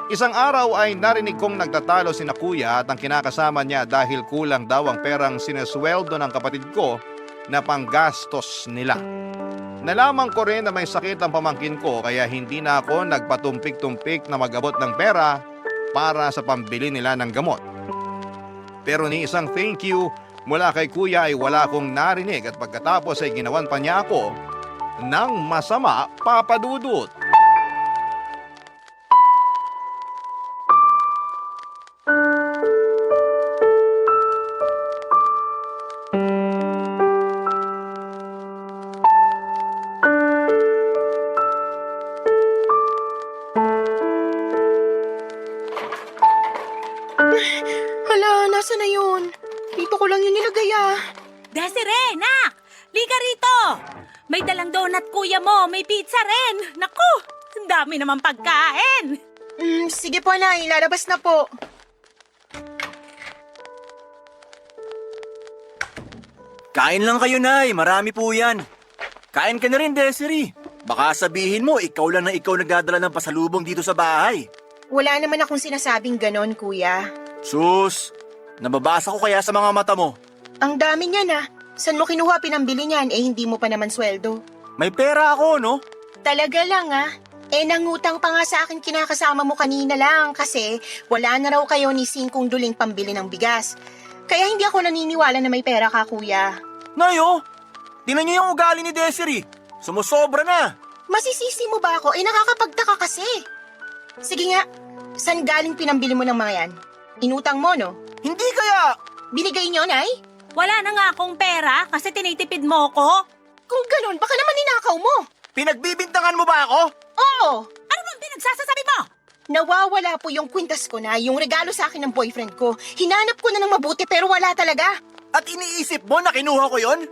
Isang araw ay narinig kong nagtatalo sina kuya at ang kinakasama niya dahil kulang daw ang perang sinesweldo ng kapatid ko na panggastos nila. Nalaman ko rin na may sakit ang pamangkin ko kaya hindi na ako nagpatumpik-tumpik na mag-abot ng pera para sa pambili nila ng gamot. Pero ni isang thank you mula kay kuya ay wala akong narinig at pagkatapos ay ginawan pa niya ako ng masama, Papa Dudut. Hala, nasa na yun? Dito ko lang yun nilagay ah. Desiree, nak! Liga rito! May dalang donut kuya mo, may pizza rin. Naku, ang dami naman pagkain. Sige po na, ilalabas na po. Kain lang kayo, Nay. Marami po yan. Kain ka na rin, Desiree. Baka sabihin mo, ikaw lang na ikaw nagdadala ng pasalubong dito sa bahay. Wala naman akong sinasabing ganon, kuya. Sus, nababasa ko kaya sa mga mata mo. Ang dami niyan ah. San mo kinuha pinambili niyan hindi mo pa naman sweldo? May pera ako, no? Talaga lang ah. Nangutang pa nga sa akin kinakasama mo kanina lang kasi wala na raw kayo ni Singkong duling pambili ng bigas. Kaya hindi ako naniniwala na may pera ka, kuya. Nayo, tinan niyo yung ugali ni Desiree. Sumusobra na. Masisisi mo ba ako? Nakakapagtaka kasi. Sige nga, saan galing pinambili mo ng mga yan? Inutang mo, no? Hindi kaya. Binigay niyo, Nay? Wala na nga akong pera kasi tinitipid mo ko. Kung ganon, baka naman ninakaw mo. Pinagbibintangan mo ba ako? Oo! Ano bang pinagsasasabi mo? Nawawala po yung kwintas ko na yung regalo sa akin ng boyfriend ko. Hinanap ko na ng mabuti pero wala talaga. At iniisip mo na kinuha ko yon?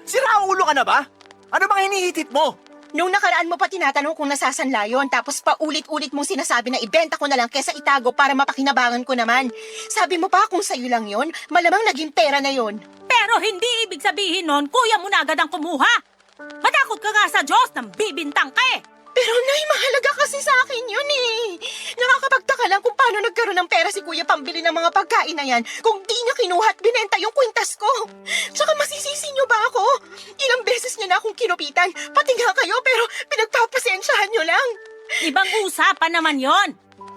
Siraulo ka na ba? Ano bang hinihitit mo? Nung nakaraan mo pa tinatanong kung nasasanla yun, tapos paulit-ulit mong sinasabi na ibenta ko na lang kesa itago para mapakinabangan ko naman. Sabi mo pa kung sa'yo lang yon, malamang naging pera na yon. Pero hindi ibig sabihin nun, kuya mo na agad ang kumuha. Matakot ka nga sa Diyos nang bibintang ka eh. Pero Nay, mahalaga kasi sa akin yun eh. Nakakapagtaka lang kung paano nagkaroon ng pera si Kuya pambili ng mga pagkain na yan kung di niya kinuha at binenta yung kwintas ko. Tsaka masisisi niyo ba ako? Ilang beses niya na akong kinupitan, pati nga kayo pero pinagpapasensyahan niyo lang. Ibang usapan naman yon.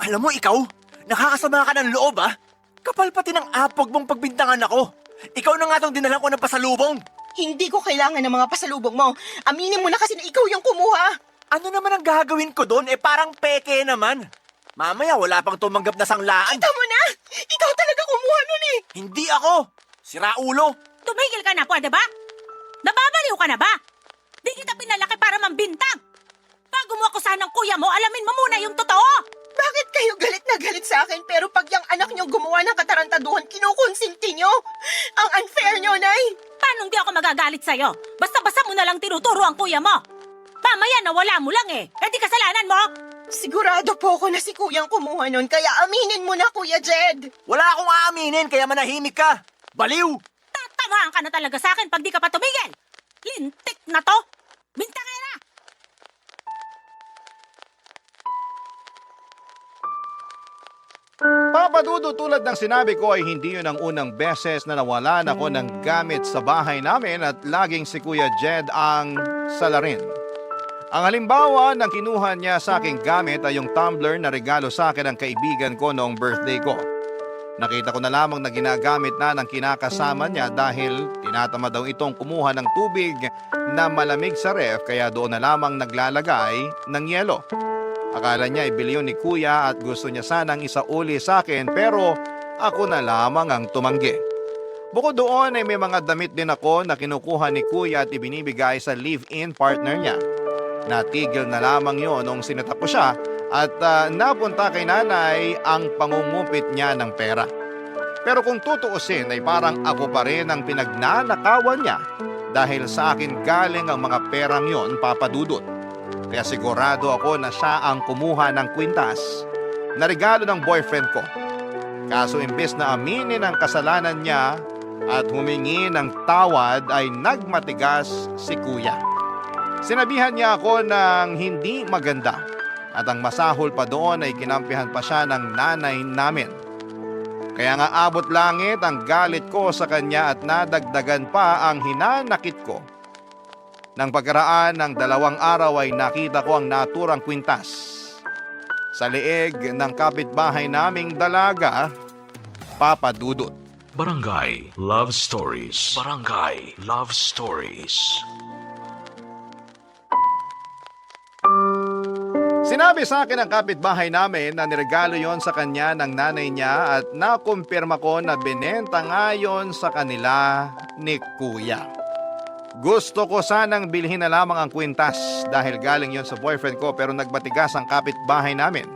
Alam mo ikaw, nakakasama ka ng loob ah. Kapal pati ng apog mong pagbintangan ako. Ikaw na nga tong dinalan ko ng pasalubong. Hindi ko kailangan ng mga pasalubong mo. Aminin mo na kasi na ikaw yung kumuha. Ano naman ang gagawin ko doon? Parang peke naman. Mamaya wala pang tumanggap na sanglaan. Kita mo na! Ikaw talaga kumuha nun eh! Hindi ako! Siraulo! Tumigil ka na, pwede ba? Nababaliw ka na ba? Di kita pinalaki para mambintang. Bago mo ako ng kuya mo, alamin mo muna yung totoo. Bakit kayo galit na galit sa akin pero pag yung anak niyong gumawa ng katarantaduhan, kinukonsinti niyo? Ang unfair niyo, Nay! Paano di ako magagalit sa'yo? Basta-basta mo na lang tinuturo ang kuya mo. Mamaya nawala mo lang eh. Di kasalanan mo. Sigurado po ako na si Kuyang kumuha nun, kaya aminin mo na, Kuya Jed. Wala akong aaminin kaya manahimik ka. Baliw! Tatamaan ka na talaga sa akin pag di ka pa tumigil. Lintik na to. Bintang ka na. Papa Dudut, tulad ng sinabi ko ay hindi yun ang unang beses na nawalan ako ng gamit sa bahay namin at laging si Kuya Jed ang salarin. Ang halimbawa ng kinuha niya sa aking gamit ay yung tumbler na regalo sa akin ng kaibigan ko noong birthday ko. Nakita ko na lamang na ginagamit na ng kinakasama niya dahil tinatamad daw itong kumuha ng tubig na malamig sa ref kaya doon na lamang naglalagay ng yelo. Akala niya ibili yun ni Kuya at gusto niya sanang isauli sa akin pero ako na lamang ang tumanggi. Bukod doon ay may mga damit din ako na kinukuha ni Kuya at ibinibigay sa live-in partner niya. Natigil na lamang yon nung sinatap ko siya at napunta kay nanay ang pangungupit niya ng pera. Pero kung tutuusin ay parang ako pa rin ang pinagnanakawan niya dahil sa akin galing ang mga perang yon, Papa Dudut. Kaya sigurado ako na siya ang kumuha ng kwintas na regalo ng boyfriend ko. Kaso imbes na aminin ang kasalanan niya at humingi ng tawad ay nagmatigas si kuya. Sinabihan niya ako ng hindi maganda at ang masahol pa doon ay kinampihan pa siya ng nanay namin. Kaya nga abot langit ang galit ko sa kanya at nadagdagan pa ang hinanakit ko. Nang pagkaraan ng 2 araw ay nakita ko ang naturang kwintas sa leeg ng kapitbahay naming dalaga, Papa Dudut. Barangay Love Stories. Barangay Love Stories. Sinabi sa akin ng kapitbahay namin na niregalo yon sa kanya ng nanay niya at nakumpirma ko na binenta nga yon sa kanila ni kuya. Gusto ko sanang bilhin na lamang ang kwintas dahil galing yon sa boyfriend ko pero nagbatigas ang kapitbahay namin.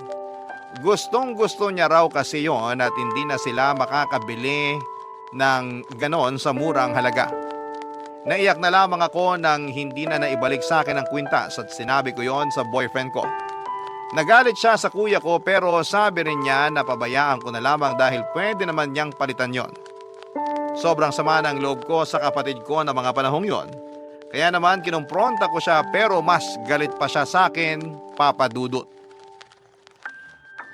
Gustong gusto niya raw kasi yon at hindi na sila makakabili ng ganon sa murang halaga. Naiyak na lamang ako nang hindi na naibalik sa akin ang kwintas at sinabi ko yon sa boyfriend ko. Nagalit siya sa kuya ko pero sabi rin niya na pabayaan ko na lamang dahil pwede naman niyang palitan yon. Sobrang sama ng loob ko sa kapatid ko na mga panahong yon. Kaya naman kinumpronta ko siya pero mas galit pa siya sa akin, Papa Dudut.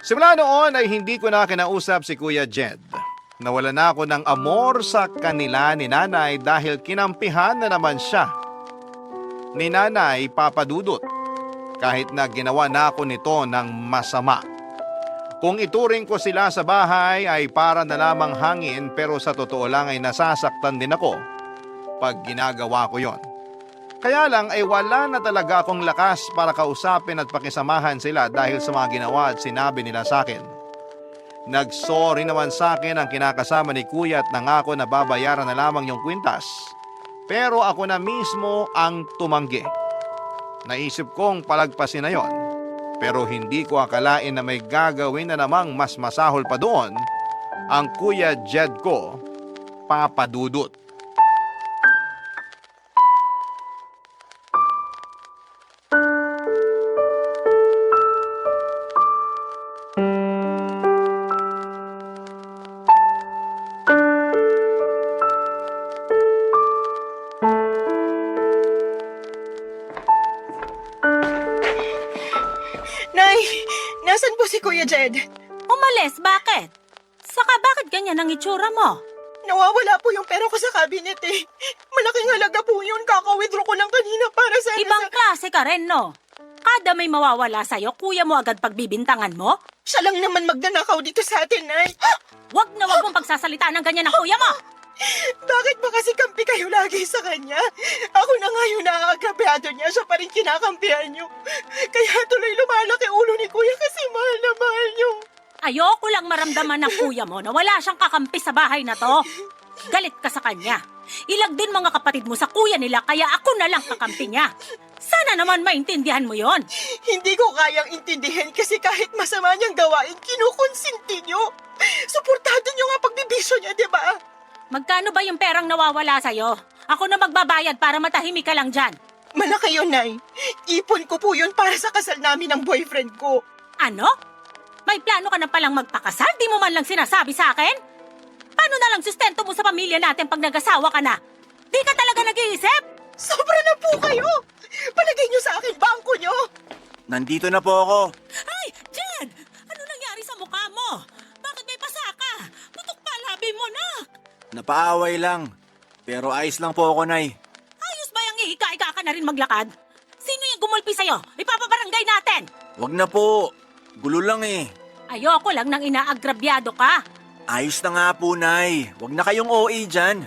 Simula noon ay hindi ko na kinausap si Kuya Jed. Nawala na ako ng amor sa kanila ni nanay dahil kinampihan na naman siya ni nanay, Papa Dudut. Kahit na ginawa na ako nito ng masama. Kung ituring ko sila sa bahay ay para na lamang hangin pero sa totoo lang ay nasasaktan din ako pag ginagawa ko yon. Kaya lang ay wala na talaga akong lakas para kausapin at pakisamahan sila dahil sa mga ginawa at sinabi nila sa akin. Nagsorry naman sa akin ang kinakasama ni Kuya at nangako na babayaran na lamang yung kwintas. Pero ako na mismo ang tumanggi. Naisip kong palagpasin na yon, pero hindi ko akalain na may gagawin na namang mas masahol pa doon ang Kuya Jed ko, Papa Dudut. Nay, nasan po si Kuya Jed? Umalis, bakit? Saka bakit ganyan ang itsura mo? Nawawala po yung pera ko sa cabinet eh. Malaking halaga po yun. Kaka-withdraw ko lang kanina para sa... Ibang klase ka rin, no? Kada may mawawala sa'yo, kuya mo agad pagbibintangan mo? Siya lang naman magnanakaw dito sa atin, Nay. Wag na wag mong pagsasalita ng ganyan ng kuya mo! Bakit ba kasi kampi kayo lagi sa kanya? Ako na nga yung naaagrabyado niya, siya pa rin kinakampihan niyo. Kaya tuloy lumalaki ulo ni Kuya kasi mahal na mahal niyo. Ayoko lang maramdaman ng kuya mo na wala siyang kakampi sa bahay na to. Galit ka sa kanya. Ilag din mga kapatid mo sa kuya nila kaya ako na lang kakampi niya. Sana naman maintindihan mo yon. Hindi ko kayang intindihin kasi kahit masama niyang gawain, kinukonsinti niyo. Suportado niyo nga pagbibisyo niya, di ba? Magkano ba yung perang nawawala sa'yo? Ako na magbabayad para matahimik ka lang dyan. Malaki yun, Nay. Ipon ko po yun para sa kasal namin ng boyfriend ko. Ano? May plano ka na palang magpakasal? Di mo man lang sinasabi sa akin? Paano na lang sustento mo sa pamilya natin pag nag-asawa ka na? Di ka talaga nag-iisip? Sobra na po kayo! Palagay niyo sa akin, bangko niyo! Nandito na po ako. Ay, Jed! Ano nangyari sa mukha mo? Bakit may pasa ka? Putok pa labi mo na! Napaaway lang. Pero ayos lang po ako, Nay. Ayos ba yung ihika-ika ka na rin maglakad? Sino yung gumulpi sa'yo? Ipapabarangay natin! Wag na po. Gulo lang eh. Ayoko lang nang inaagrabyado ka. Ayos na nga po, Nay. Wag na kayong OA dyan.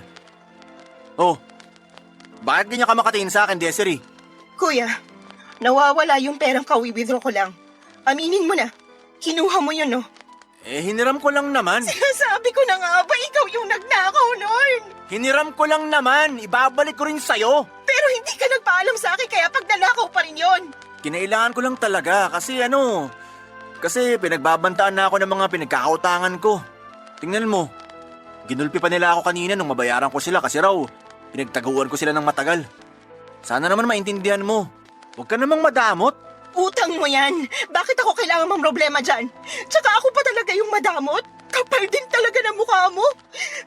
Oh, bakit ganyan ka makatingin sa akin, Desiree? Kuya, nawawala yung perang kawi-withdraw ko lang. Aminin mo na. Kinuha mo yun, no? Eh, hiniram ko lang naman. Sabi ko na nga ba, ikaw yung nagnakaw nun? Hiniram ko lang naman. Ibabalik ko rin sa'yo. Pero hindi ka nagpaalam sa akin, kaya pag nanakaw pa rin yun. Kinailangan ko lang talaga kasi kasi pinagbabantaan na ako ng mga pinagkakautangan ko. Tingnan mo, Ginulpi pa nila ako kanina nung mabayaran ko sila kasi raw, pinagtaguan ko sila ng matagal. Sana naman maintindihan mo. Huwag ka namang madamot. Utang mo yan. Bakit ako kailangan mang problema dyan? Tsaka ako pa talaga yung madamot? Kapal din talaga ng mukha mo.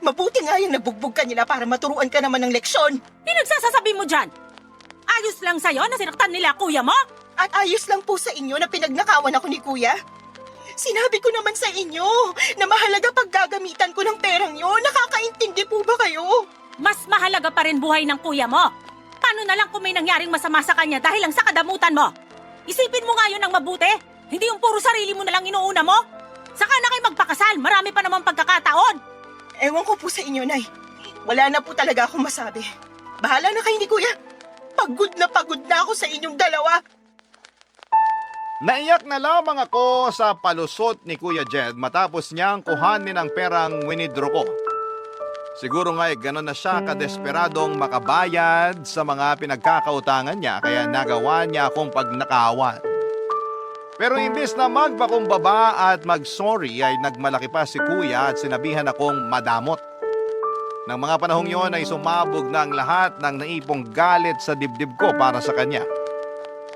Mabuti nga yung nabugbog ka nila para maturuan ka naman ng leksyon. Pinagsasasabi mo dyan? Ayos lang sa'yo na sinaktan nila kuya mo? At ayos lang po sa inyo na pinagnakawan ako ni Kuya. Sinabi ko naman sa inyo na mahalaga paggagamitan ko ng perang yun. Nakakaintindi po ba kayo? Mas mahalaga pa rin buhay ng kuya mo. Paano na lang kung may nangyaring masama sa kanya dahil lang sa kadamutan mo? Isipin mo nga yun ng mabuti. Hindi yung puro sarili mo na lang inuuna mo. Saka na kayo magpakasal. Marami pa naman pagkakataon. Ewan ko po sa inyo, Nay. Wala na po talaga akong masabi. Bahala na kayo ni Kuya. Pagod na ako sa inyong dalawa. Naiyak na lamang ako sa palusot ni Kuya Jed matapos niyang kuhanin ang perang winidro ko. Siguro nga gano'n na siya kadesperadong makabayad sa mga pinagkakautangan niya kaya nagawa niya akong pagnakawan. Pero imbis na magpakumbaba at mag-sorry ay nagmalaki pa si Kuya at sinabihan akong madamot. Nang mga panahong yon ay sumabog na ang lahat ng naipong galit sa dibdib ko para sa kanya.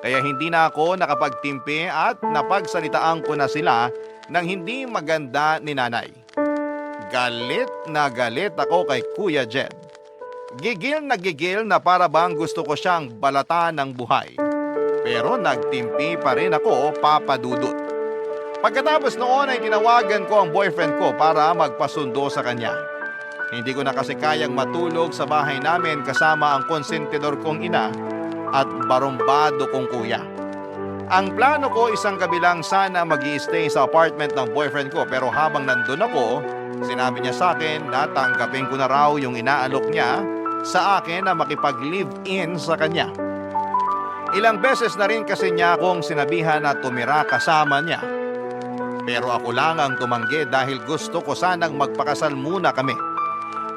Kaya hindi na ako nakapagtimpi at napagsalitaan ko na sila ng hindi maganda ni nanay. Galit na galit ako kay Kuya Jed. Gigil na para bang gusto ko siyang balatan ng buhay. Pero nagtimpi pa rin ako, Papa Dudut. Pagkatapos noon ay tinawagan ko ang boyfriend ko para magpasundo sa kanya. Hindi ko na kasi kayang matulog sa bahay namin kasama ang konsentidor kong ina at barumbado kong kuya. Ang plano ko isang gabi lang sana mag-i-stay sa apartment ng boyfriend ko pero habang nandun ako, sinabi niya sa akin na tanggapin ko na raw yung inaalok niya sa akin na makipag-live-in sa kanya. Ilang beses na rin kasi niya akong sinabihan na tumira kasama niya. Pero ako lang ang tumanggi dahil gusto ko sanang magpakasal muna kami.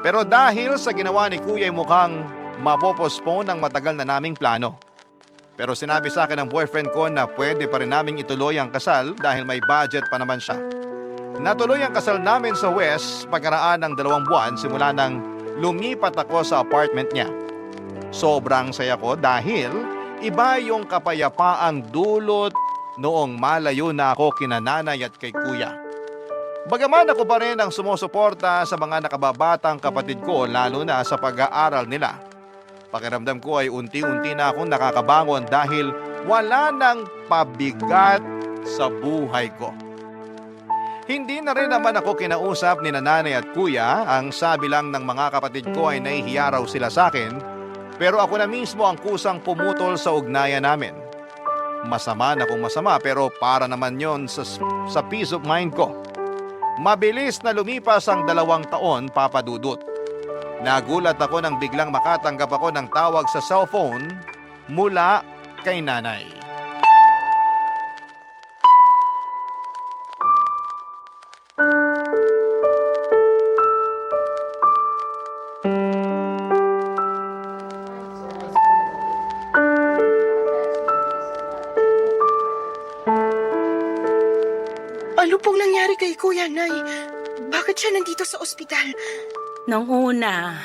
Pero dahil sa ginawa ni Kuya ay mukhang mapopospone ang matagal na naming plano. Pero sinabi sa akin ng boyfriend ko na pwede pa rin naming ituloy ang kasal dahil may budget pa naman siya. Natuloy ang kasal namin sa West pagkaraan ng 2 buwan simula nang lumipat ako sa apartment niya. Sobrang saya ko dahil iba yung kapayapaang dulot noong malayo na ako kina nanay at kay Kuya. Bagaman ako pa rin ang sumusuporta sa mga nakababatang kapatid ko lalo na sa pag-aaral nila. Pakiramdam ko ay unti-unti na akong nakakabangon dahil wala nang pabigat sa buhay ko. Hindi na rin naman ako kinausap ni nanay at kuya. Ang sabi lang ng mga kapatid ko ay nahihiya raw sila sa akin. Pero ako na mismo ang kusang pumutol sa ugnayan namin. Masama na kung masama pero para naman yon sa peace of mind ko. Mabilis na lumipas ang 2 taon, Papa Dudut. Nagulat ako nang biglang makatanggap ako ng tawag sa cellphone mula kay nanay. Ano pong nangyari kay Kuya, Nay? Bakit siya nandito sa ospital? Nung una,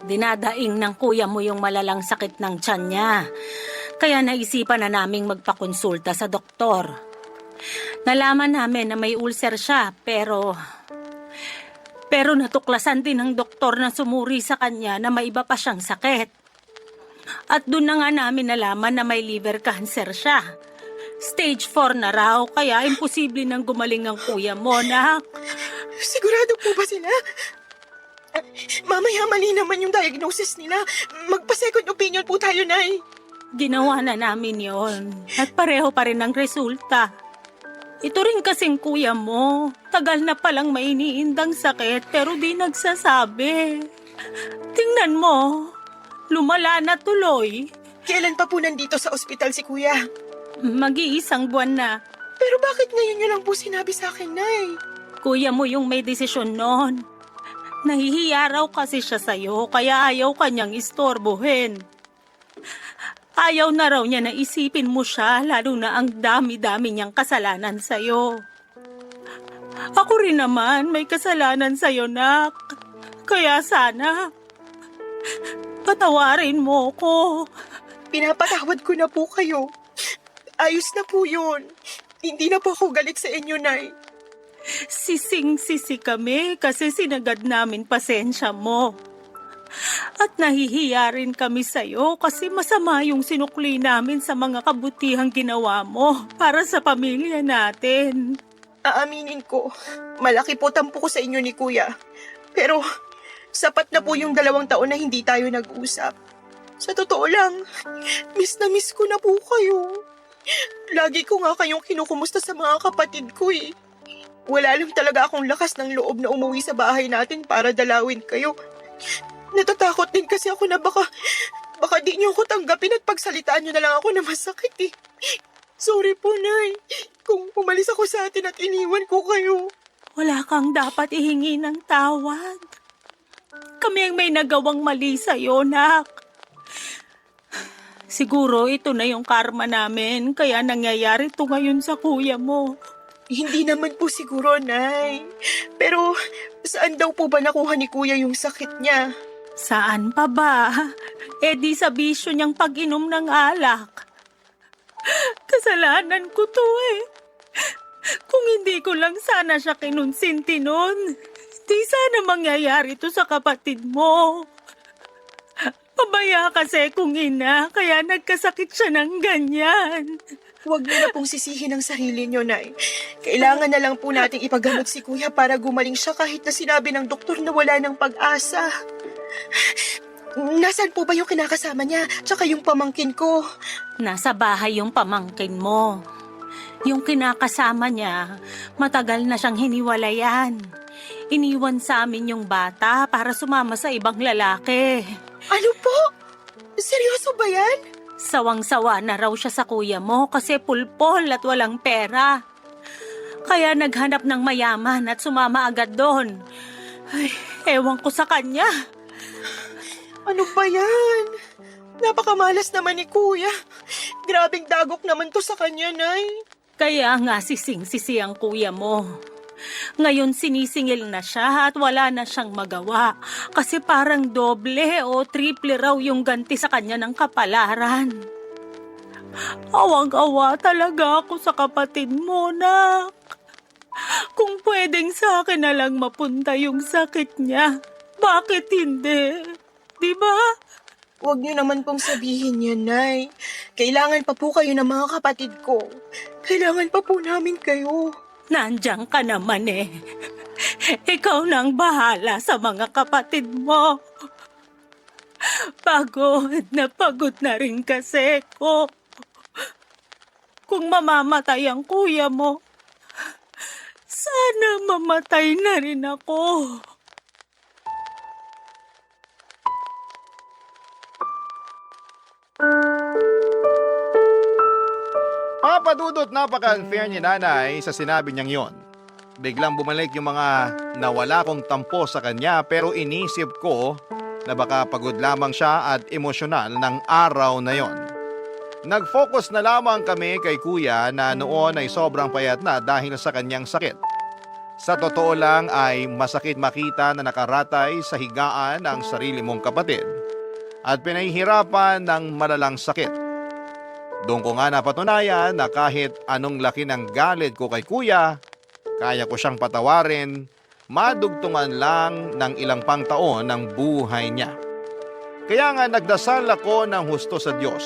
dinadaing ng kuya mo yung malalang sakit ng tiyan niya. Kaya naisipan na naming magpakonsulta sa doktor. Nalaman namin na may ulcer siya, pero natuklasan din ng doktor na sumuri sa kanya na may iba pa siyang sakit. At doon na nga namin nalaman na may liver cancer siya. Stage 4 na raw, kaya imposible nang gumaling ang kuya mo, nak. Sigurado po ba sila? Mamaya mali naman yung diagnosis nila. Magpa-second opinion po tayo, Nay. Ginawa na namin yon at pareho pa rin ang resulta. Ito rin kasing kuya mo. Tagal na palang may iniindang sakit pero di nagsasabi. Tingnan mo, lumala na tuloy. Kailan pa po nandito sa ospital si Kuya? Mag-iisang buwan na. Pero bakit ngayon niyo lang po sinabi sa akin, Nay? Kuya mo yung may desisyon noon. Nahihiya raw kasi siya sa'yo kaya ayaw kanyang istorbohin. Ayaw na raw niya na isipin mo siya lalo na ang dami-dami niyang kasalanan sa'yo. Ako rin naman may kasalanan sa'yo, nak. Kaya sana, patawarin mo ko. Pinapatawad ko na po kayo. Ayos na po yun. Hindi na po ako galit sa inyo, Nay. Sising-sisi kami kasi sinagad namin pasensya mo. At nahihiya rin kami sa'yo kasi masama yung sinukli namin sa mga kabutihang ginawa mo para sa pamilya natin. Aaminin ko, malaki po tampo ko sa inyo ni Kuya. Pero sapat na po yung 2 taon na hindi tayo nag-usap. Sa totoo lang, miss na miss ko na po kayo. Lagi ko nga kayong kinukumusta sa mga kapatid ko eh. Wala lang talaga akong lakas ng loob na umuwi sa bahay natin para dalawin kayo. Natatakot din kasi ako na baka di niyo ako tanggapin at pagsalitaan niyo na lang ako na masakit eh. Sorry po, Nay. Kung umalis ako sa atin at iniwan ko kayo. Wala kang dapat ihingi ng tawad. Kami ang may nagawang mali sa'yo, nak. Siguro ito na yung karma namin, kaya nangyayari ito ngayon sa kuya mo. Hindi naman po siguro, Nay. Pero saan daw po ba nakuha ni Kuya yung sakit niya? Saan pa ba? Eh di sa bisyo niyang pag-inom ng alak. Kasalanan ko to eh. Kung hindi ko lang sana siya kinunsinti nun, di sana mangyayari to sa kapatid mo. Pabaya kasi kung ina, kaya nagkasakit siya ng ganyan. Huwag niyo na pong sisihin ang sarili niyo, Nay. Kailangan na lang po nating ipagamot si Kuya para gumaling siya kahit na sinabi ng doktor na wala ng pag-asa. Nasaan po ba yung kinakasama niya? Tsaka yung pamangkin ko? Nasa bahay yung pamangkin mo. Yung kinakasama niya, matagal na siyang hiniwalayan. Iniwan sa amin yung bata para sumama sa ibang lalaki. Ano po? Seryoso ba yan? Sawang-sawa na raw siya sa kuya mo kasi pulpol at walang pera. Kaya naghanap ng mayaman at sumama agad doon. Ay, ewan ko sa kanya. Ano ba yan? Napakamalas naman ni Kuya. Grabing dagok naman to sa kanya, Nay. Kaya nga sising-sisi ang kuya mo. Ngayon sinisingil na siya at wala na siyang magawa kasi parang doble o triple raw yung ganti sa kanya ng kapalaran. Awang-awa talaga ako sa kapatid mo, nak. Kung pwedeng sa akin na lang mapunta yung sakit niya, bakit hindi? Diba? Huwag niyo naman pong sabihin yan, Nay. Kailangan pa po kayo ng mga kapatid ko. Kailangan pa po namin kayo. Nandiyan ka naman eh. Ikaw nang bahala sa mga kapatid mo. Pagod na rin kasi ko. Kung mamamatay ang kuya mo, sana mamatay na rin ako. Papadudot napaka-unfair ni nanay sa sinabi niyang yon. Biglang bumalik yung mga nawala kong tampo sa kanya pero inisip ko na baka pagod lamang siya at emosyonal ng araw na yon. Nag-focus na lamang kami kay kuya na noon ay sobrang payat na dahil sa kanyang sakit. Sa totoo lang ay masakit makita na nakaratay sa higaan ang sarili mong kapatid at pinahihirapan ng malalang sakit. Doon ko nga napatunayan na kahit anong laki ng galit ko kay kuya, kaya ko siyang patawarin, madugtungan lang ng ilang pang taon ng buhay niya. Kaya nga nagdasal ako ng husto sa Diyos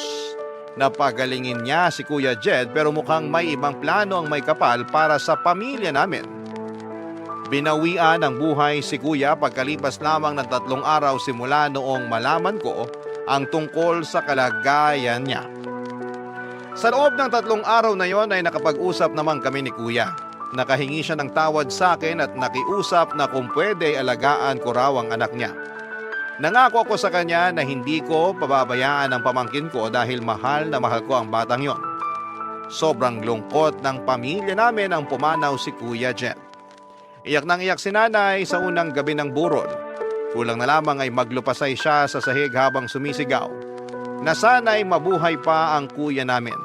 na pagalingin niya si Kuya Jed pero mukhang may ibang plano ang may kapal para sa pamilya namin. Binawian ng buhay si Kuya pagkalipas lamang ng 3 araw simula noong malaman ko ang tungkol sa kalagayan niya. Sa loob ng 3 araw na yon ay nakapag-usap naman kami ni Kuya. Nakahingi siya ng tawad sa akin at nakiusap na kung pwede alagaan ko raw ang anak niya. Nangako ako sa kanya na hindi ko pababayaan ang pamangkin ko dahil mahal na mahal ko ang batang yon. Sobrang lungkot ng pamilya namin ang pumanaw si Kuya Jet. Iyak nang iyak si nanay sa unang gabi ng burol. Kulang na lamang ay maglupasay siya sa sahig habang sumisigaw na sana'y mabuhay pa ang kuya namin.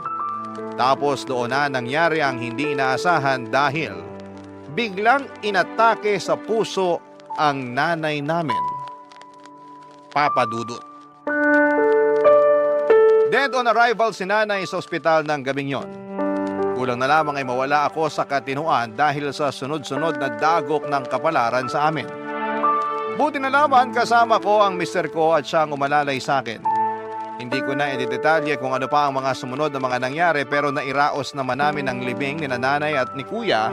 Tapos doon na nangyari ang hindi inaasahan dahil biglang inatake sa puso ang nanay namin, Papa Dudut. Dead on arrival si nanay sa ospital ng gabing yon. Kulang na lamang ay mawala ako sa katinuan dahil sa sunod-sunod na dagok ng kapalaran sa amin. Buti na lamang kasama ko ang mister ko at siyang umalalay sa akin. Hindi ko na idedetalye kung ano pa ang mga sumunod na mga nangyari pero nairaos naman namin ang libing ni nanay at ni kuya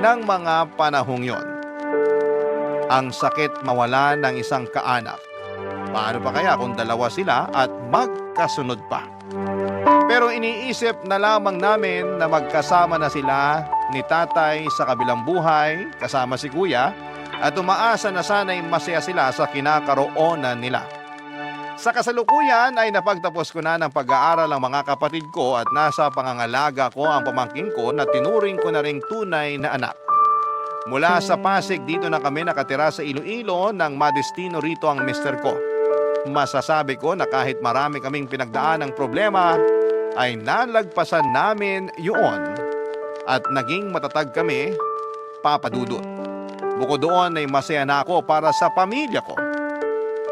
ng mga panahong yon. Ang sakit mawala ng isang kaanak. Paano pa kaya kung dalawa sila at magkasunod pa? Pero iniisip na lamang namin na magkasama na sila ni tatay sa kabilang buhay kasama si kuya at umaasa na sana'y masaya sila sa kinakaroonan nila. Sa kasalukuyan ay napagtapos ko na ng pag-aaral ang mga kapatid ko at nasa pangangalaga ko ang pamangkin ko na tinuring ko na ring tunay na anak. Mula sa Pasig dito na kami nakatira sa Iloilo nang madestino rito ang mister ko. Masasabi ko na kahit marami kaming pinagdaan ng problema, ay nalagpasan namin yun at naging matatag kami, Papa Dudut. Bukod doon ay masaya na ako para sa pamilya ko.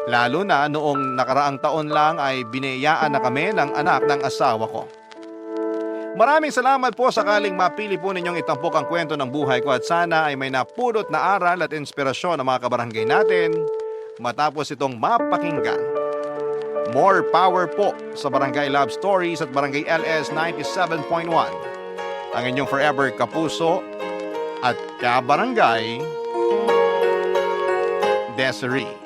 Lalo na noong nakaraang taon lang ay biniyayaan na kami ng anak ng asawa ko. Maraming salamat po sakaling mapili po ninyong itampok ang kwento ng buhay ko at sana ay may napulot na aral at inspirasyon ng mga kabarangay natin matapos itong mapakinggan. More power po sa Barangay Love Stories at Barangay LS 97.1. Ang inyong forever kapuso at kabarangay, Desiree.